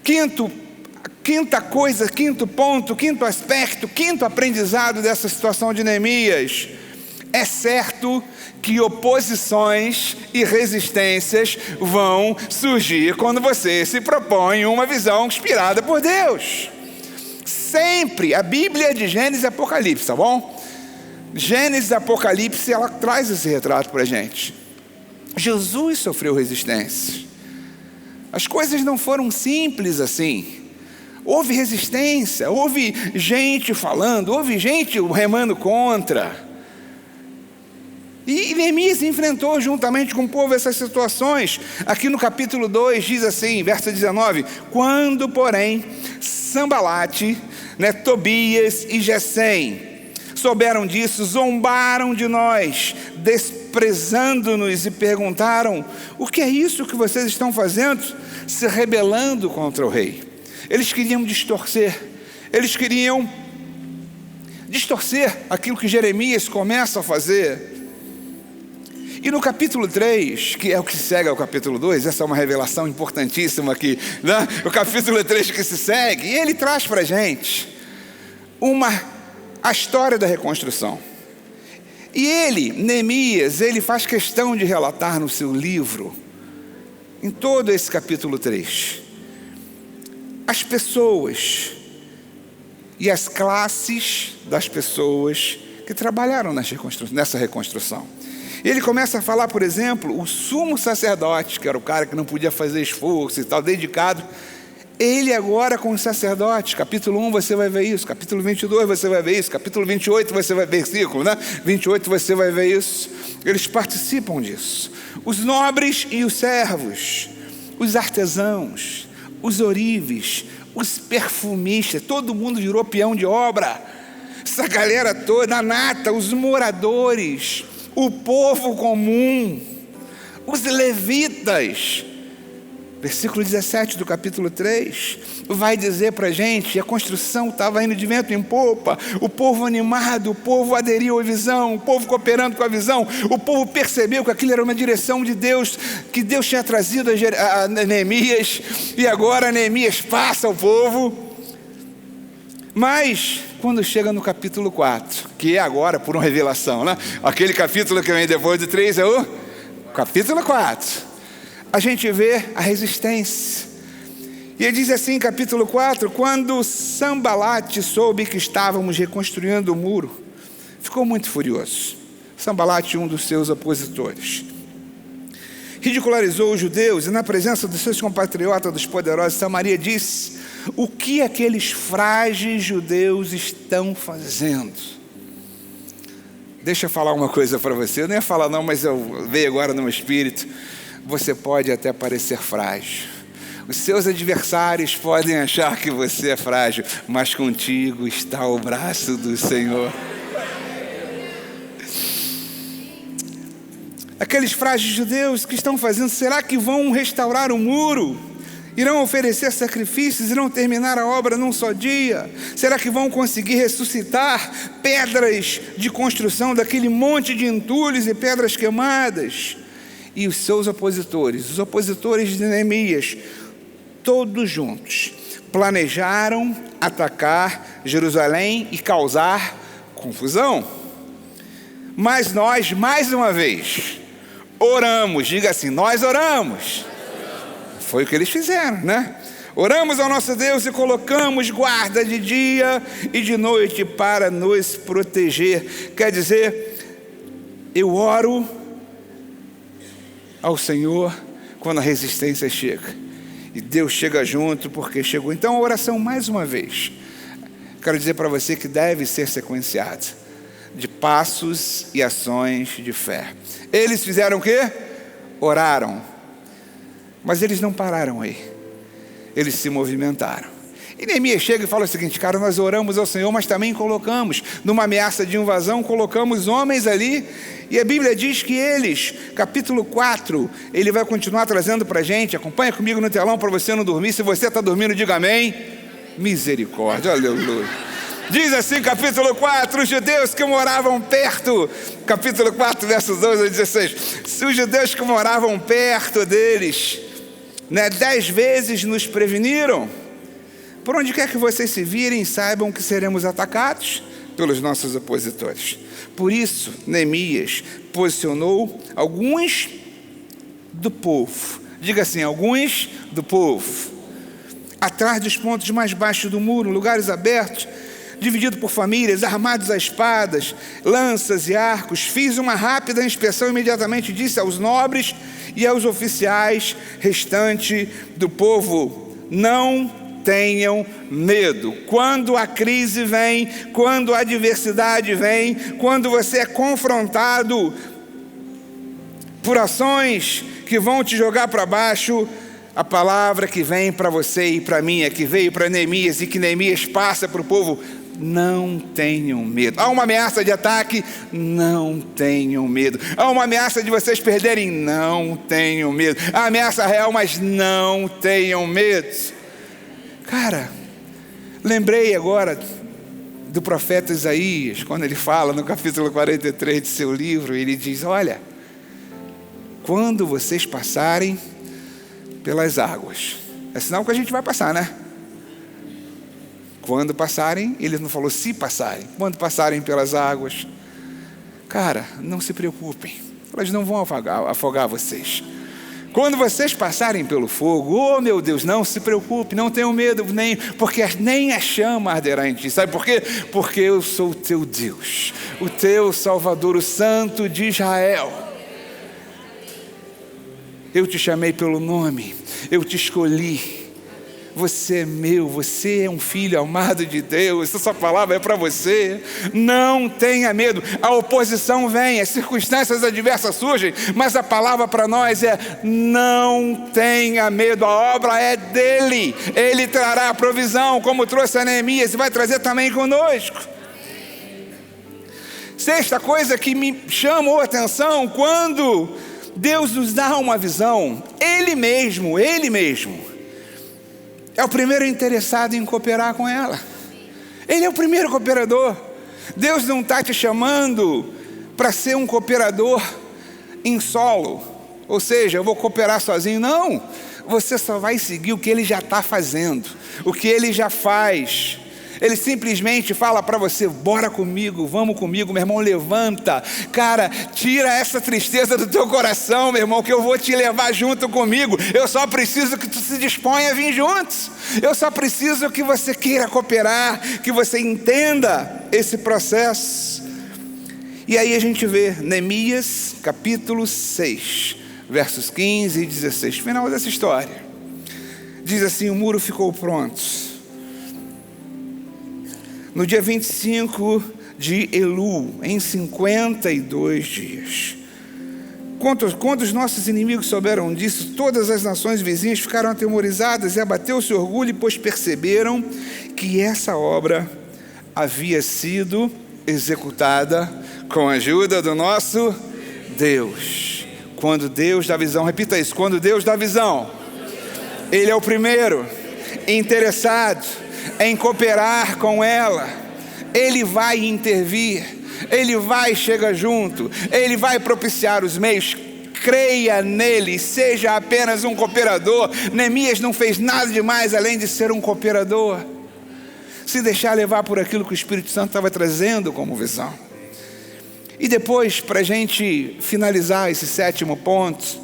Quinta coisa, quinto ponto, quinto aspecto, quinto aprendizado dessa situação de Neemias: é certo que oposições e resistências vão surgir quando você se propõe uma visão inspirada por Deus. Sempre. A Bíblia é de Gênesis e Apocalipse, tá bom? Gênesis e Apocalipse, ela traz esse retrato para a gente. Jesus sofreu resistência. As coisas não foram simples assim. Houve resistência, houve gente falando, houve gente remando contra. E Neemias enfrentou juntamente com o povo essas situações. Aqui no capítulo 2 diz assim, verso 19: quando, porém, Sambalate, Tobias e Gesem souberam disso, zombaram de nós, desprezando-nos, e perguntaram: o que é isso que vocês estão fazendo? Se rebelando contra o rei. Eles queriam distorcer aquilo que Jeremias começa a fazer. E no capítulo 3, que é o que segue ao capítulo 2, essa é uma revelação importantíssima aqui, né? O capítulo 3 que se segue, e ele traz para a gente a história da reconstrução. E Neemias, ele faz questão de relatar no seu livro, em todo esse capítulo 3, as pessoas e as classes das pessoas que trabalharam nessa reconstrução. Ele começa a falar, por exemplo, o sumo sacerdote, que era o cara que não podia fazer esforço e tal, dedicado. Ele agora com os sacerdotes, capítulo 1 você vai ver isso, capítulo 22 você vai ver isso, capítulo 28 você vai ver, versículo, 28 você vai ver isso. Eles participam disso. Os nobres e os servos, os artesãos, os ourives, os perfumistas, todo mundo virou peão de obra. Essa galera toda, a nata, os moradores, o povo comum, os levitas. Versículo 17 do capítulo 3 vai dizer para a gente: a construção estava indo de vento em popa, o povo animado, o povo aderiu à visão, o povo cooperando com a visão, o povo percebeu que aquilo era uma direção de Deus, que Deus tinha trazido a Neemias, e agora Neemias passa ao povo. Mas quando chega no capítulo 4, que é agora por uma revelação, aquele capítulo que vem depois do 3 é o capítulo 4, a gente vê a resistência. E ele diz assim, capítulo 4: quando Sambalate soube que estávamos reconstruindo o muro, ficou muito furioso. Sambalate, um dos seus opositores, ridicularizou os judeus, e na presença dos seus compatriotas, dos poderosos de Samaria, disse: o que aqueles frágeis judeus estão fazendo? Deixa eu falar uma coisa para você. Eu não ia falar não, mas eu veio agora no meu espírito. Você pode até parecer frágil, os seus adversários podem achar que você é frágil, mas contigo está o braço do Senhor. Aqueles frágeis judeus que estão fazendo, será que vão restaurar o muro? Irão oferecer sacrifícios? Irão terminar a obra num só dia? Será que vão conseguir ressuscitar pedras de construção daquele monte de entulhos e pedras queimadas? E os seus opositores, os opositores de Neemias, todos juntos, planejaram atacar Jerusalém e causar confusão. Mas nós, mais uma vez, oramos. Diga assim, nós oramos. Foi o que eles fizeram, né? Oramos ao nosso Deus e colocamos guarda de dia e de noite para nos proteger. Quer dizer, eu oro ao Senhor quando a resistência chega. E Deus chega junto porque chegou. Então a oração, mais uma vez, quero dizer para você que deve ser sequenciada de passos e ações de fé. Eles fizeram o quê? Oraram. Mas eles não pararam aí. Eles se movimentaram. E Neemias chega e fala o seguinte, cara, nós oramos ao Senhor, mas também colocamos, numa ameaça de invasão, colocamos homens ali, e a Bíblia diz que eles, capítulo 4, ele vai continuar trazendo para a gente, acompanha comigo no telão para você não dormir, se você está dormindo, diga amém, misericórdia, aleluia. Diz assim, capítulo 4, os judeus que moravam perto, capítulo 4, versos 12 a 16, se os judeus que moravam perto deles, 10 vezes nos preveniram, por onde quer que vocês se virem, saibam que seremos atacados pelos nossos opositores. Por isso, Neemias posicionou alguns do povo, diga assim, alguns do povo, atrás dos pontos mais baixos do muro, lugares abertos, dividido por famílias, armados a espadas, lanças e arcos. Fiz uma rápida inspeção e imediatamente disse aos nobres e aos oficiais restante do povo, não tenham medo. Quando a crise vem, quando a adversidade vem, quando você é confrontado por ações que vão te jogar para baixo, a palavra que vem para você e para mim, que veio para Neemias e que Neemias passa para o povo, não tenham medo. Há uma ameaça de ataque, não tenham medo. Há uma ameaça de vocês perderem, não tenham medo. Há ameaça real, mas não tenham medo. Cara, lembrei agora do profeta Isaías, quando ele fala no capítulo 43 de seu livro, ele diz, olha, quando vocês passarem pelas águas, é sinal que a gente vai passar, né? Quando passarem, ele não falou se passarem, quando passarem pelas águas, cara, não se preocupem, elas não vão afogar vocês. Quando vocês passarem pelo fogo, oh meu Deus, não se preocupe, não tenham medo, porque nem a chama arderá em ti. Sabe por quê? Porque eu sou o teu Deus, o teu Salvador, o Santo de Israel. Eu te chamei pelo nome, eu te escolhi. Você é meu, você é um filho amado de Deus, essa palavra é para você. Não tenha medo, a oposição vem, as circunstâncias adversas surgem, mas a palavra para nós é, não tenha medo, a obra é dele, ele trará a provisão, como trouxe a Neemias, e vai trazer também conosco. Sexta coisa que me chamou a atenção, quando Deus nos dá uma visão, Ele mesmo, é o primeiro interessado em cooperar com ela. Ele é o primeiro cooperador. Deus não está te chamando para ser um cooperador em solo. Ou seja, eu vou cooperar sozinho. Não, você só vai seguir o que Ele já está fazendo, o que Ele já faz. Ele simplesmente fala para você, bora comigo, vamos comigo, meu irmão, levanta. Cara, tira essa tristeza do teu coração, meu irmão, que eu vou te levar junto comigo. Eu só preciso que tu se disponha a vir juntos. Eu só preciso que você queira cooperar, que você entenda esse processo. E aí a gente vê Neemias, capítulo 6, versos 15 e 16, final dessa história. Diz assim, o muro ficou pronto no dia 25 de Elu, em 52 dias. Quando os nossos inimigos souberam disso, todas as nações vizinhas ficaram atemorizadas e abateu-se o orgulho, pois perceberam que essa obra havia sido executada com a ajuda do nosso Deus. Quando Deus dá visão, repita isso, quando Deus dá visão, Ele é o primeiro interessado em cooperar com ela. Ele vai intervir, Ele vai chegar junto, Ele vai propiciar os meios. Creia nele, seja apenas um cooperador. Neemias não fez nada demais além de ser um cooperador, se deixar levar por aquilo que o Espírito Santo estava trazendo como visão. E depois, para a gente finalizar esse 7º ponto,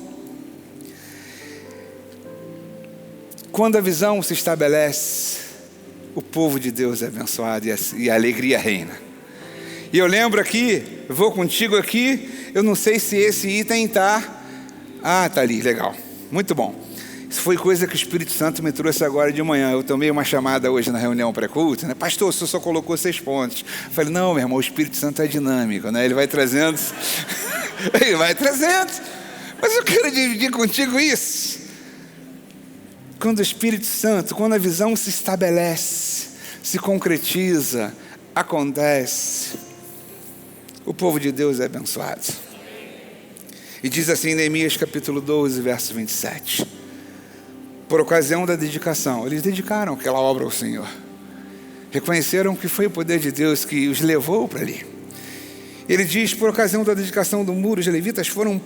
quando a visão se estabelece, o povo de Deus é abençoado e a alegria reina. E eu lembro aqui, vou contigo aqui, eu não sei se esse item está... tá ali, legal, muito bom. Isso foi coisa que o Espírito Santo me trouxe agora de manhã. Eu tomei uma chamada hoje na reunião pré-culto, né? Pastor, o senhor só colocou 6 pontos. Eu falei, não, meu irmão, o Espírito Santo é dinâmico, né? Ele vai trazendo, ele vai trazendo. Mas eu quero dividir contigo isso. Quando o Espírito Santo, quando a visão se estabelece, se concretiza, acontece, o povo de Deus é abençoado. E diz assim em Neemias capítulo 12, verso 27. Por ocasião da dedicação, eles dedicaram aquela obra ao Senhor. Reconheceram que foi o poder de Deus que os levou para ali. Ele diz, por ocasião da dedicação do muro, os levitas foram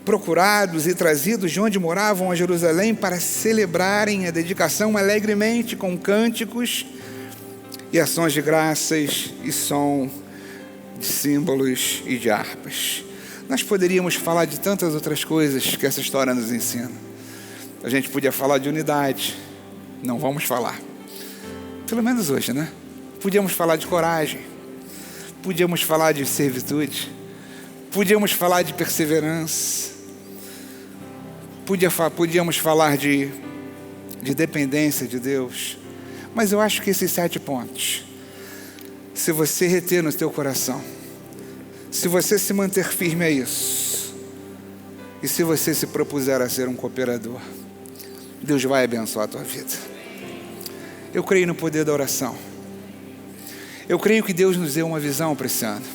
procurados e trazidos de onde moravam a Jerusalém para celebrarem a dedicação alegremente com cânticos e ações de graças e som de símbolos e de harpas. Nós poderíamos falar de tantas outras coisas que essa história nos ensina. A gente podia falar de unidade. Não vamos falar. Pelo menos hoje, né? Podíamos falar de coragem. Podíamos falar de servitude. Podíamos falar de perseverança. Podíamos falar de dependência de Deus. Mas eu acho que esses 7 pontos, se você reter no teu coração, se você se manter firme a isso, e se você se propuser a ser um cooperador, Deus vai abençoar a tua vida. Eu creio no poder da oração. Eu creio que Deus nos deu uma visão para esse ano.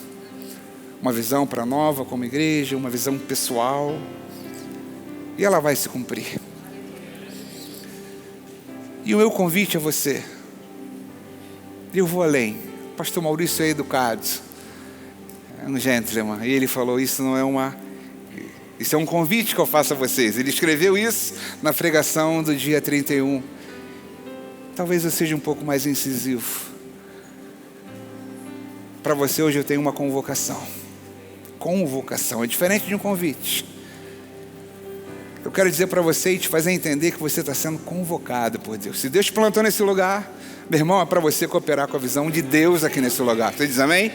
Uma visão para nova como igreja, uma visão pessoal. E ela vai se cumprir. E o meu convite a você, eu vou além. O pastor Maurício é educado. É um gentleman. E ele falou, isso é um convite que eu faço a vocês. Ele escreveu isso na pregação do dia 31. Talvez eu seja um pouco mais incisivo. Para você hoje eu tenho uma convocação. Convocação, é diferente de um convite. Eu quero dizer para você e te fazer entender que você está sendo convocado por Deus. Se Deus te plantou nesse lugar, meu irmão, é para você cooperar com a visão de Deus aqui nesse lugar. Você diz amém?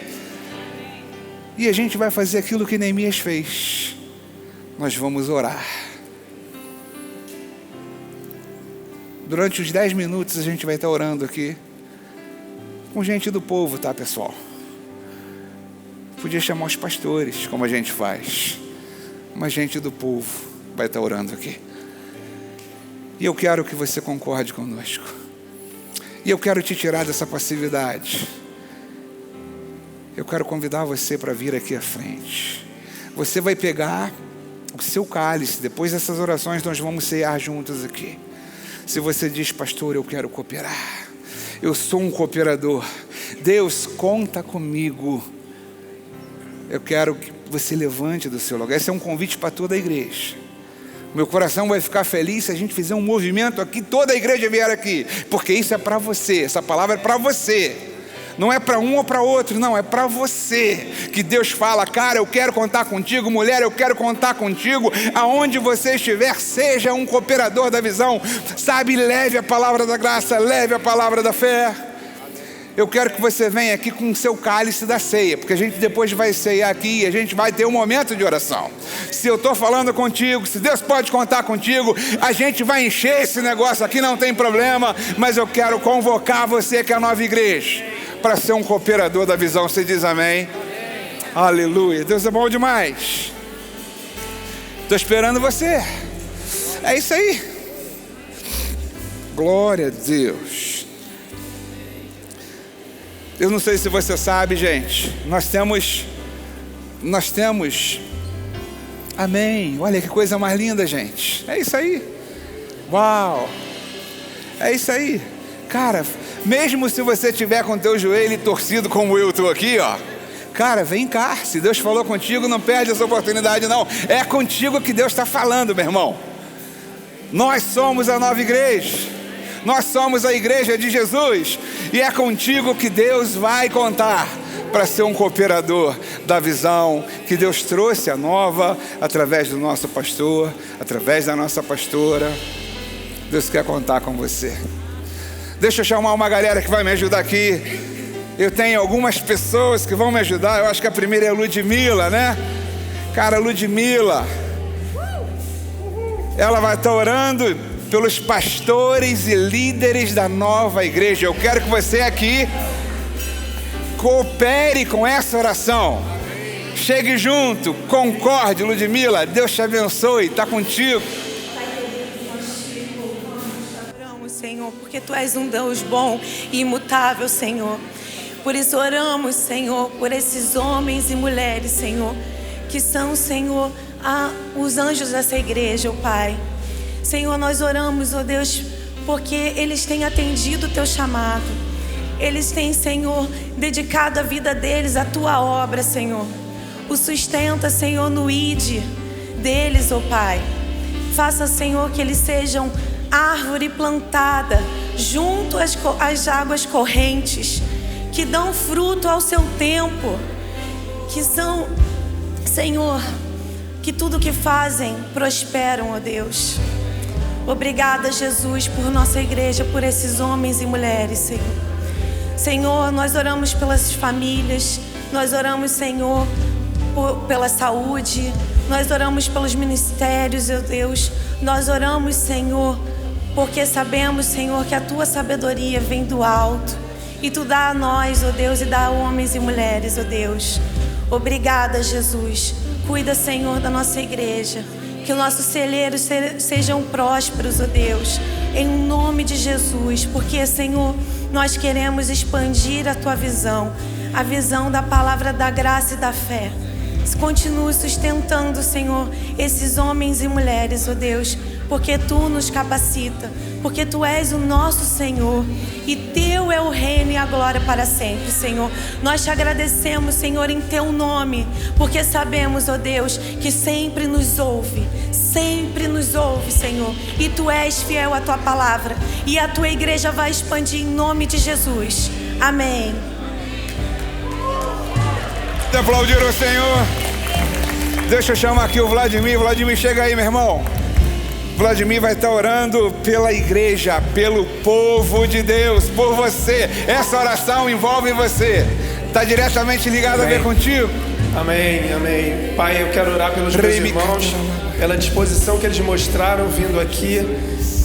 E a gente vai fazer aquilo que Neemias fez. Nós vamos orar. Durante os 10 minutos a gente vai estar orando aqui. Com gente do povo, tá, pessoal? Podia chamar os pastores, como a gente faz. Mas gente do povo vai estar orando aqui. E eu quero que você concorde conosco. E eu quero te tirar dessa passividade. Eu quero convidar você para vir aqui à frente. Você vai pegar o seu cálice. Depois dessas orações nós vamos cear juntos aqui. Se você diz, pastor, eu quero cooperar. Eu sou um cooperador. Deus, conta comigo. Eu quero que você levante do seu lugar. Esse é um convite para toda a igreja. Meu coração vai ficar feliz se a gente fizer um movimento aqui, toda a igreja vier aqui. Porque isso é para você. Essa palavra é para você. Não é para um ou para outro, não, é para você. Que Deus fala, cara, eu quero contar contigo, mulher, eu quero contar contigo. Aonde você estiver, seja um cooperador da visão. Sabe, leve a palavra da graça, leve a palavra da fé. Eu quero que você venha aqui com o seu cálice da ceia, porque a gente depois vai ceiar aqui e a gente vai ter um momento de oração. Se eu estou falando contigo, se Deus pode contar contigo, a gente vai encher esse negócio aqui, não tem problema. Mas eu quero convocar você que é a nova igreja para ser um cooperador da visão. Você diz amém? Aleluia, Deus é bom demais. Estou esperando você. É isso aí. Glória a Deus. Eu não sei se você sabe, gente, nós temos, amém, olha que coisa mais linda, gente, é isso aí, uau, é isso aí, cara, mesmo se você tiver com teu joelho torcido como eu estou aqui, ó, cara, vem cá, se Deus falou contigo, não perde essa oportunidade não, é contigo que Deus está falando, meu irmão. Nós somos a nova igreja. Nós somos a igreja de Jesus. E é contigo que Deus vai contar. para ser um cooperador da visão que Deus trouxe a nova através do nosso pastor, através da nossa pastora. Deus quer contar com você. Deixa eu chamar uma galera que vai me ajudar aqui. Eu tenho algumas pessoas que vão me ajudar. Eu acho que a primeira é a Ludmila, né? Cara, Ludmila, ela vai estar orando pelos pastores e líderes da nova igreja. Eu quero que você aqui coopere com essa oração. Chegue junto, concorde, Ludmila. Deus te abençoe, está contigo. Senhor, porque Tu és um Deus bom e imutável, Senhor. Por isso oramos, Senhor, por esses homens e mulheres, Senhor, que são, Senhor, os anjos dessa igreja, ó Pai. Senhor, nós oramos, ó Deus, porque eles têm atendido o Teu chamado. Eles têm, Senhor, dedicado a vida deles à Tua obra, Senhor. O sustenta, Senhor, no ID deles, ó Pai. Faça, Senhor, que eles sejam árvore plantada junto às águas correntes, que dão fruto ao seu tempo, que são, Senhor, que tudo que fazem prosperam, ó Deus. Obrigada, Jesus, por nossa igreja, por esses homens e mulheres, Senhor. Senhor, nós oramos pelas famílias, nós oramos, Senhor, pela saúde, nós oramos pelos ministérios, ó Deus. Nós oramos, Senhor, porque sabemos, Senhor, que a Tua sabedoria vem do alto e Tu dá a nós, ó Deus, e dá a homens e mulheres, ó Deus. Obrigada, Jesus. Cuida, Senhor, da nossa igreja. Que os nossos celeiros sejam prósperos, ó Deus, em nome de Jesus. Porque, Senhor, nós queremos expandir a Tua visão, a visão da palavra da graça e da fé. Continue sustentando, Senhor, esses homens e mulheres, ó Deus, porque Tu nos capacita, porque Tu és o nosso Senhor e Teu é o reino e a glória para sempre, Senhor. Nós Te agradecemos, Senhor, em Teu nome, porque sabemos, ó Deus, que sempre nos ouve, Senhor, e Tu és fiel à Tua palavra e a Tua igreja vai expandir em nome de Jesus. Amém. Aplaudir o Senhor. Deixa eu chamar aqui o Vladimir. Vladimir, chega aí, meu irmão. Vladimir vai estar orando pela igreja, pelo povo de Deus, por você. Essa oração envolve você. Está diretamente ligado. Amém. A ver contigo. Amém, amém. Pai, eu quero orar pelos meus irmãos, pela disposição que eles mostraram vindo aqui.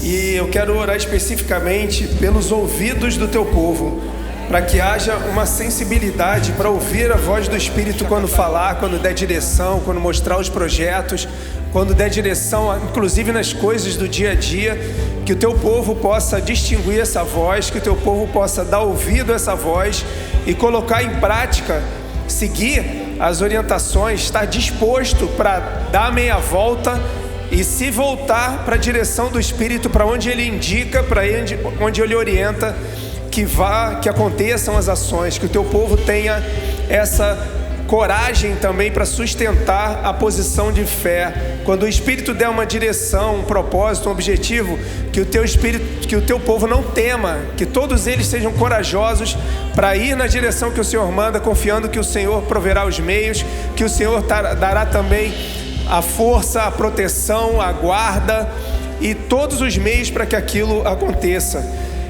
E eu quero orar especificamente pelos ouvidos do Teu povo, para que haja uma sensibilidade para ouvir a voz do Espírito quando falar, quando der direção, quando mostrar os projetos, quando der direção, inclusive nas coisas do dia a dia, que o Teu povo possa distinguir essa voz, que o Teu povo possa dar ouvido a essa voz e colocar em prática, seguir as orientações, estar disposto para dar meia volta e se voltar para a direção do Espírito, para onde Ele indica, para onde Ele orienta, que aconteçam as ações, que o Teu povo tenha essa coragem também para sustentar a posição de fé. Quando o Espírito der uma direção, um propósito, um objetivo, que o Teu povo não tema, que todos eles sejam corajosos para ir na direção que o Senhor manda, confiando que o Senhor proverá os meios, que o Senhor dará também a força, a proteção, a guarda e todos os meios para que aquilo aconteça.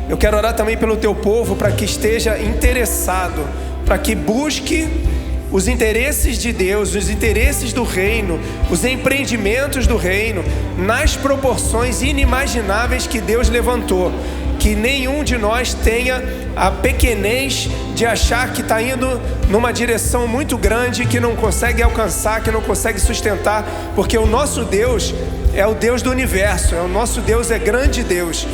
Eu quero orar também pelo Teu povo para que esteja interessado, para que busque os interesses de Deus, os interesses do reino, os empreendimentos do reino, nas proporções inimagináveis que Deus levantou. Que nenhum de nós tenha a pequenez de achar que está indo numa direção muito grande, que não consegue alcançar, que não consegue sustentar, porque o nosso Deus é o Deus do universo, o nosso Deus é grande Deus.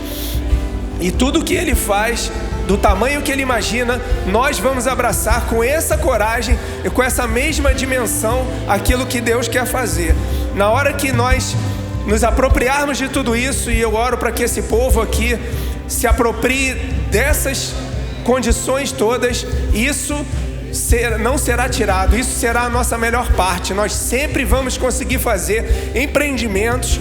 E tudo que Ele faz, do tamanho que Ele imagina, nós vamos abraçar com essa coragem e com essa mesma dimensão aquilo que Deus quer fazer. Na hora que nós nos apropriarmos de tudo isso, e eu oro para que esse povo aqui se aproprie dessas condições todas, isso não será tirado, isso será a nossa melhor parte. Nós sempre vamos conseguir fazer empreendimentos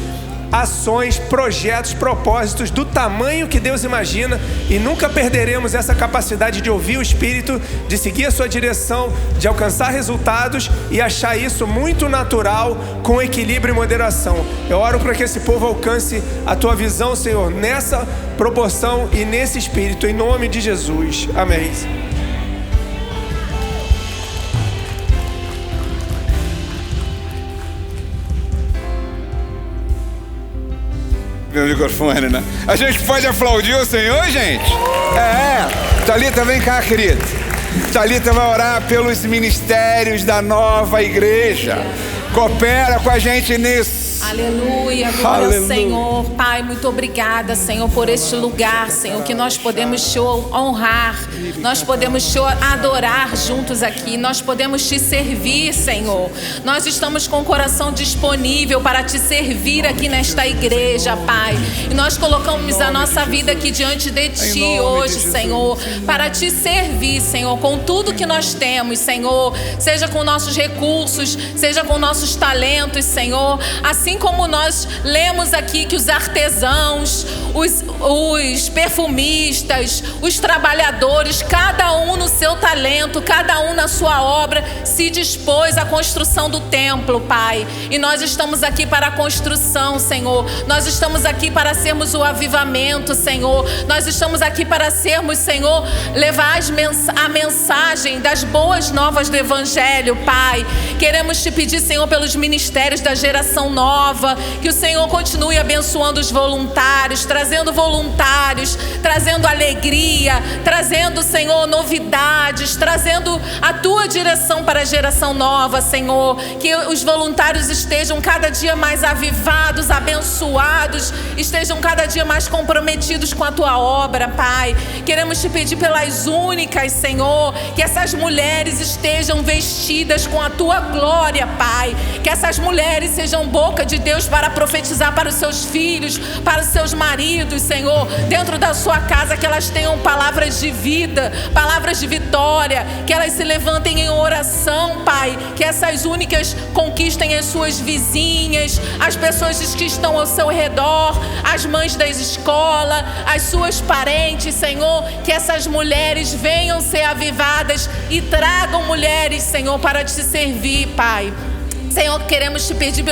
ações, projetos, propósitos do tamanho que Deus imagina, e nunca perderemos essa capacidade de ouvir o Espírito, de seguir a sua direção, de alcançar resultados e achar isso muito natural, com equilíbrio e moderação. Eu oro para que esse povo alcance a tua visão, Senhor, nessa proporção e nesse espírito, em nome de Jesus. Amém. Meu microfone, né? A gente pode aplaudir o Senhor, gente? Thalita, vem cá, querida. Thalita vai orar pelos ministérios da nova igreja. Coopera com a gente nisso. Aleluia, glória ao Senhor. Pai, muito obrigada, Senhor, por este lugar, Senhor, que nós podemos te honrar, nós podemos te adorar juntos aqui, nós podemos te servir, Senhor. Nós estamos com o coração disponível para te servir aqui nesta igreja, Pai. E nós colocamos a nossa vida aqui diante de Ti hoje, Senhor, para te servir, Senhor, com tudo que nós temos, Senhor, seja com nossos recursos, seja com nossos talentos, Senhor. Assim como nós lemos aqui que os artesãos, os perfumistas, os trabalhadores, cada um no seu talento, cada um na sua obra, se dispôs à construção do templo, Pai. E nós estamos aqui para a construção, Senhor. Nós estamos aqui para sermos o avivamento, Senhor. Nós estamos aqui para sermos, Senhor, levar a mensagem das boas novas do Evangelho, Pai. Queremos te pedir, Senhor, pelos ministérios da geração nova, que o Senhor continue abençoando os voluntários, trazendo alegria, trazendo, Senhor, novidades, trazendo a tua direção para a geração nova, Senhor. Que os voluntários estejam cada dia mais avivados, abençoados, estejam cada dia mais comprometidos com a tua obra, Pai. Queremos te pedir pelas únicas, Senhor, que essas mulheres estejam vestidas com a tua glória, Pai. Que essas mulheres sejam boca de Deus para profetizar para os seus filhos, para os seus maridos, Senhor, dentro da sua casa, que elas tenham palavras de vida, palavras de vitória, que elas se levantem em oração, Pai, que essas únicas conquistem as suas vizinhas, as pessoas que estão ao seu redor, as mães das escolas, as suas parentes, Senhor, que essas mulheres venham ser avivadas e tragam mulheres, Senhor, para te servir, Pai. Senhor, queremos te pedir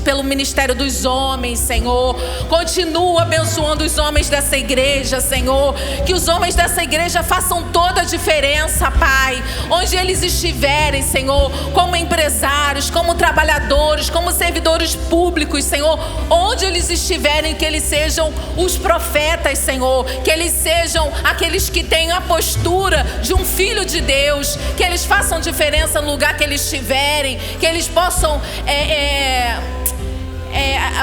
pelo ministério dos homens, Senhor. Continua abençoando os homens dessa igreja, Senhor. Que os homens dessa igreja façam toda a diferença, Pai. Onde eles estiverem, Senhor, como empresários, como trabalhadores, como servidores públicos, Senhor. Onde eles estiverem, que eles sejam os profetas, Senhor. Que eles sejam aqueles que têm a postura de um filho de Deus. Que eles façam diferença no lugar que eles estiverem. Que eles possam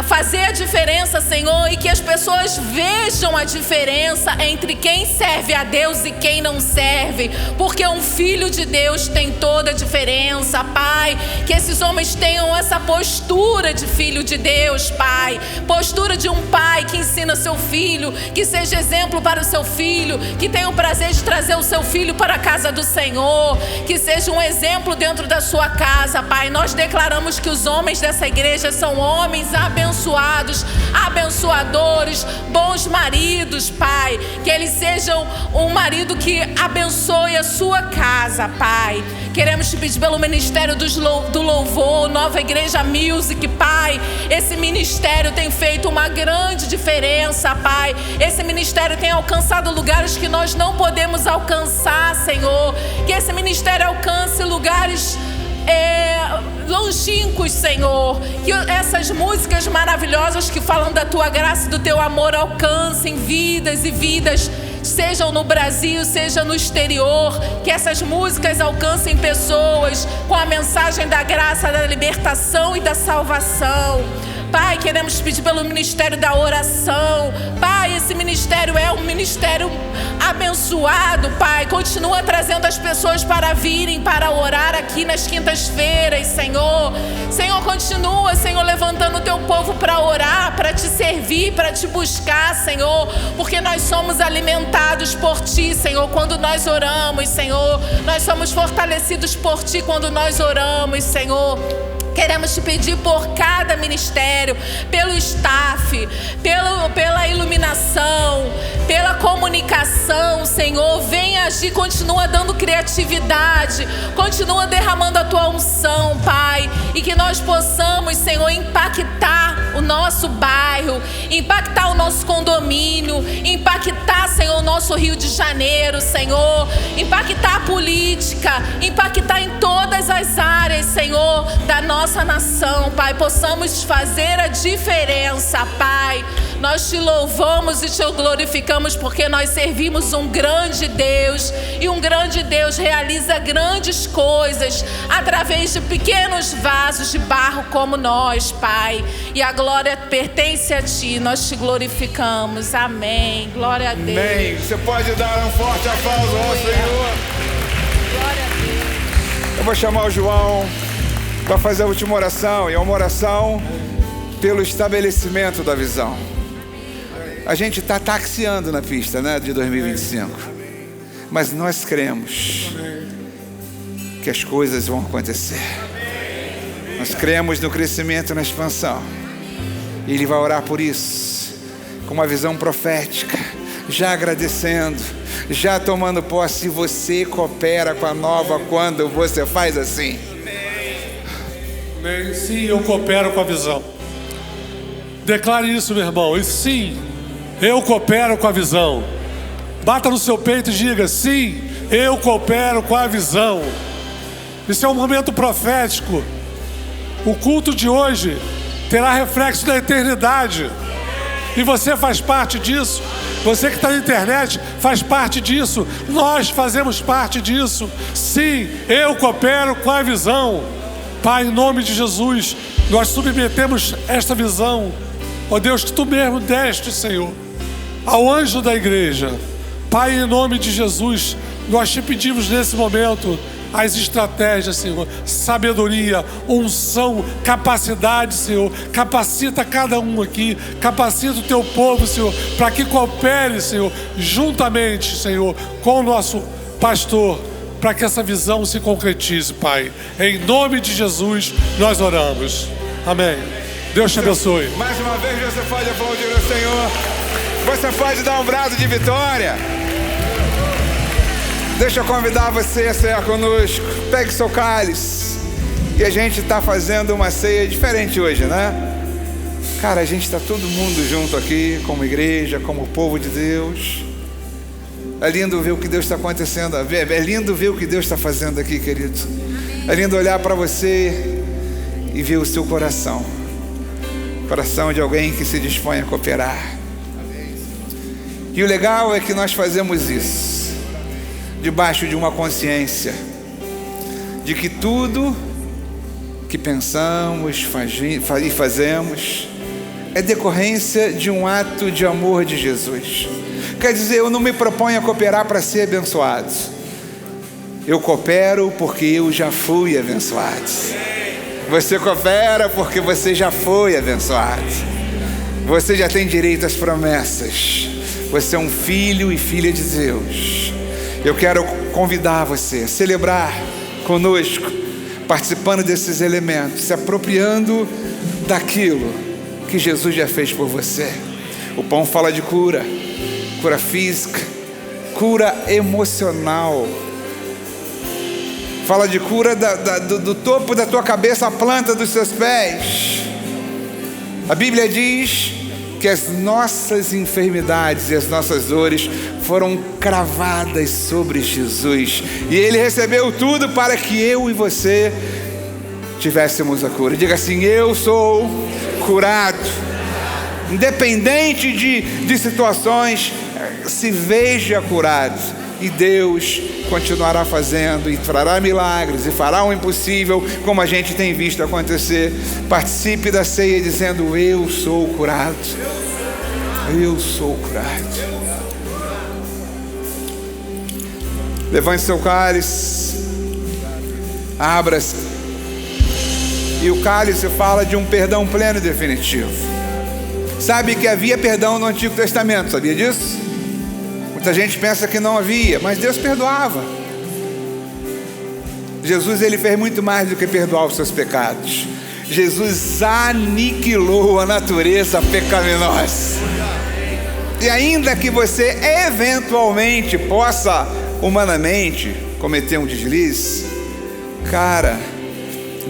fazer a diferença, Senhor, e que as pessoas vejam a diferença entre quem serve a Deus e quem não serve, porque um filho de Deus tem toda a diferença, Pai. Que esses homens tenham essa postura de filho de Deus, Pai, postura de um pai que ensina seu filho, que seja exemplo para o seu filho, que tenha o prazer de trazer o seu filho para a casa do Senhor, que seja um exemplo dentro da sua casa, Pai. Nós declaramos que os homens dessa igreja são homens abençoados, abençoadores, bons maridos, Pai. Que eles sejam um marido que abençoe a sua casa, Pai. Queremos te pedir pelo ministério do louvor, Nova Igreja Music, Pai. Esse ministério tem feito uma grande diferença, Pai. Esse ministério tem alcançado lugares que nós não podemos alcançar, Senhor. Que esse ministério alcance lugares longínquos, Senhor. Que essas músicas maravilhosas que falam da tua graça e do teu amor alcancem vidas e vidas, sejam no Brasil, seja no exterior. Que essas músicas alcancem pessoas com a mensagem da graça, da libertação e da salvação. Pai, queremos pedir pelo ministério da oração. Pai, esse ministério é um ministério abençoado, Pai. Continua trazendo as pessoas para virem, para orar aqui nas quintas-feiras, Senhor. Senhor, continua, Senhor, levantando o teu povo para orar, para te servir, para te buscar, Senhor. Porque nós somos alimentados por Ti, Senhor, quando nós oramos, Senhor. Nós somos fortalecidos por Ti quando nós oramos, Senhor. Queremos te pedir por cada ministério, pelo staff, pela iluminação, pela comunicação, Senhor. Vem agir, continua dando criatividade, continua derramando a tua unção, Pai. E que nós possamos, Senhor, impactar o nosso bairro, impactar o nosso condomínio, impactar, Senhor, o nosso Rio de Janeiro, Senhor. Impactar a política, impactar em todas as áreas, Senhor, da nossa nação, Pai. Possamos fazer a diferença, Pai. Nós te louvamos e te glorificamos porque nós servimos um grande Deus. E um grande Deus realiza grandes coisas através de pequenos vasos de barro como nós, Pai. E a glória pertence a Ti. Nós te glorificamos. Amém. Glória a Deus. Amém. Você pode dar um forte aplauso ao Senhor. Glória a Deus. Eu vou chamar o João para fazer a última oração. E é uma oração pelo estabelecimento da visão. A gente está taxiando na pista, né, de 2025. Mas nós cremos que as coisas vão acontecer. Nós cremos no crescimento e na expansão. E Ele vai orar por isso, com uma visão profética, já agradecendo, já tomando posse. Você coopera com a nova quando você faz assim. Sim, eu coopero com a visão. Declare isso, meu irmão. E sim, eu coopero com a visão. Bata no seu peito e diga: sim, eu coopero com a visão. Isso é um momento profético. O culto de hoje terá reflexo da eternidade. E você faz parte disso. Você que está na internet faz parte disso. Nós fazemos parte disso. Sim, eu coopero com a visão. Pai, em nome de Jesus, nós submetemos esta visão, ó Deus, que Tu mesmo deste, Senhor, ao anjo da igreja. Pai, em nome de Jesus, nós Te pedimos nesse momento as estratégias, Senhor, sabedoria, unção, capacidade, Senhor. Capacita cada um aqui, capacita o Teu povo, Senhor, para que coopere, Senhor, juntamente, Senhor, com o nosso pastor, para que essa visão se concretize, Pai. Em nome de Jesus, nós oramos. Amém. Deus te abençoe. Mais uma vez você pode aplaudir o Senhor. Você pode dar um brado de vitória. Deixa eu convidar você a cear conosco. Pegue seu cálice. E a gente está fazendo uma ceia diferente hoje, né? Cara, a gente está todo mundo junto aqui, como igreja, como povo de Deus. É lindo ver o que Deus está acontecendo. É lindo ver o que Deus está fazendo aqui, querido. É lindo olhar para você e ver o seu coração. Coração de alguém que se dispõe a cooperar. E o legal é que nós fazemos isso debaixo de uma consciência de que tudo que pensamos e fazemos é decorrência de um ato de amor de Jesus. Quer dizer, eu não me proponho a cooperar para ser abençoado. Eu coopero porque eu já fui abençoado. Você coopera porque você já foi abençoado. Você já tem direito às promessas. Você é um filho e filha de Deus. Eu quero convidar você a celebrar conosco, participando desses elementos, se apropriando daquilo que Jesus já fez por você. O pão fala de cura, cura física, cura emocional. Fala de cura do topo da tua cabeça à planta dos seus pés. A Bíblia diz que as nossas enfermidades e as nossas dores foram cravadas sobre Jesus. E Ele recebeu tudo para que eu e você tivéssemos a cura. Diga assim: eu sou curado. Independente de situações, se veja curado. E Deus continuará fazendo e fará milagres e fará o impossível, como a gente tem visto acontecer. Participe da ceia dizendo: eu sou curado. Eu sou curado. Levante seu cálice, abra-se. E o cálice fala de um perdão pleno e definitivo. Sabe que havia perdão no Antigo Testamento, sabia disso? Muita gente pensa que não havia, mas Deus perdoava. Jesus, Ele fez muito mais do que perdoar os seus pecados. Jesus aniquilou a natureza pecaminosa. E ainda que você eventualmente possa, humanamente, cometer um deslize, cara,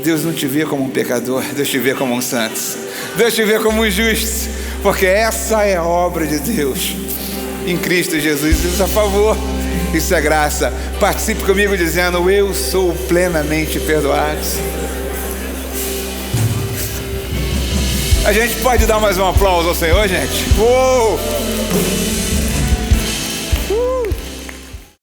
Deus não te vê como um pecador, Deus te vê como um santo, Deus te vê como um justo, porque essa é a obra de Deus em Cristo Jesus. Isso é favor, isso é graça. Participe comigo dizendo: eu sou plenamente perdoado. A gente pode dar mais um aplauso ao Senhor, gente? Uou!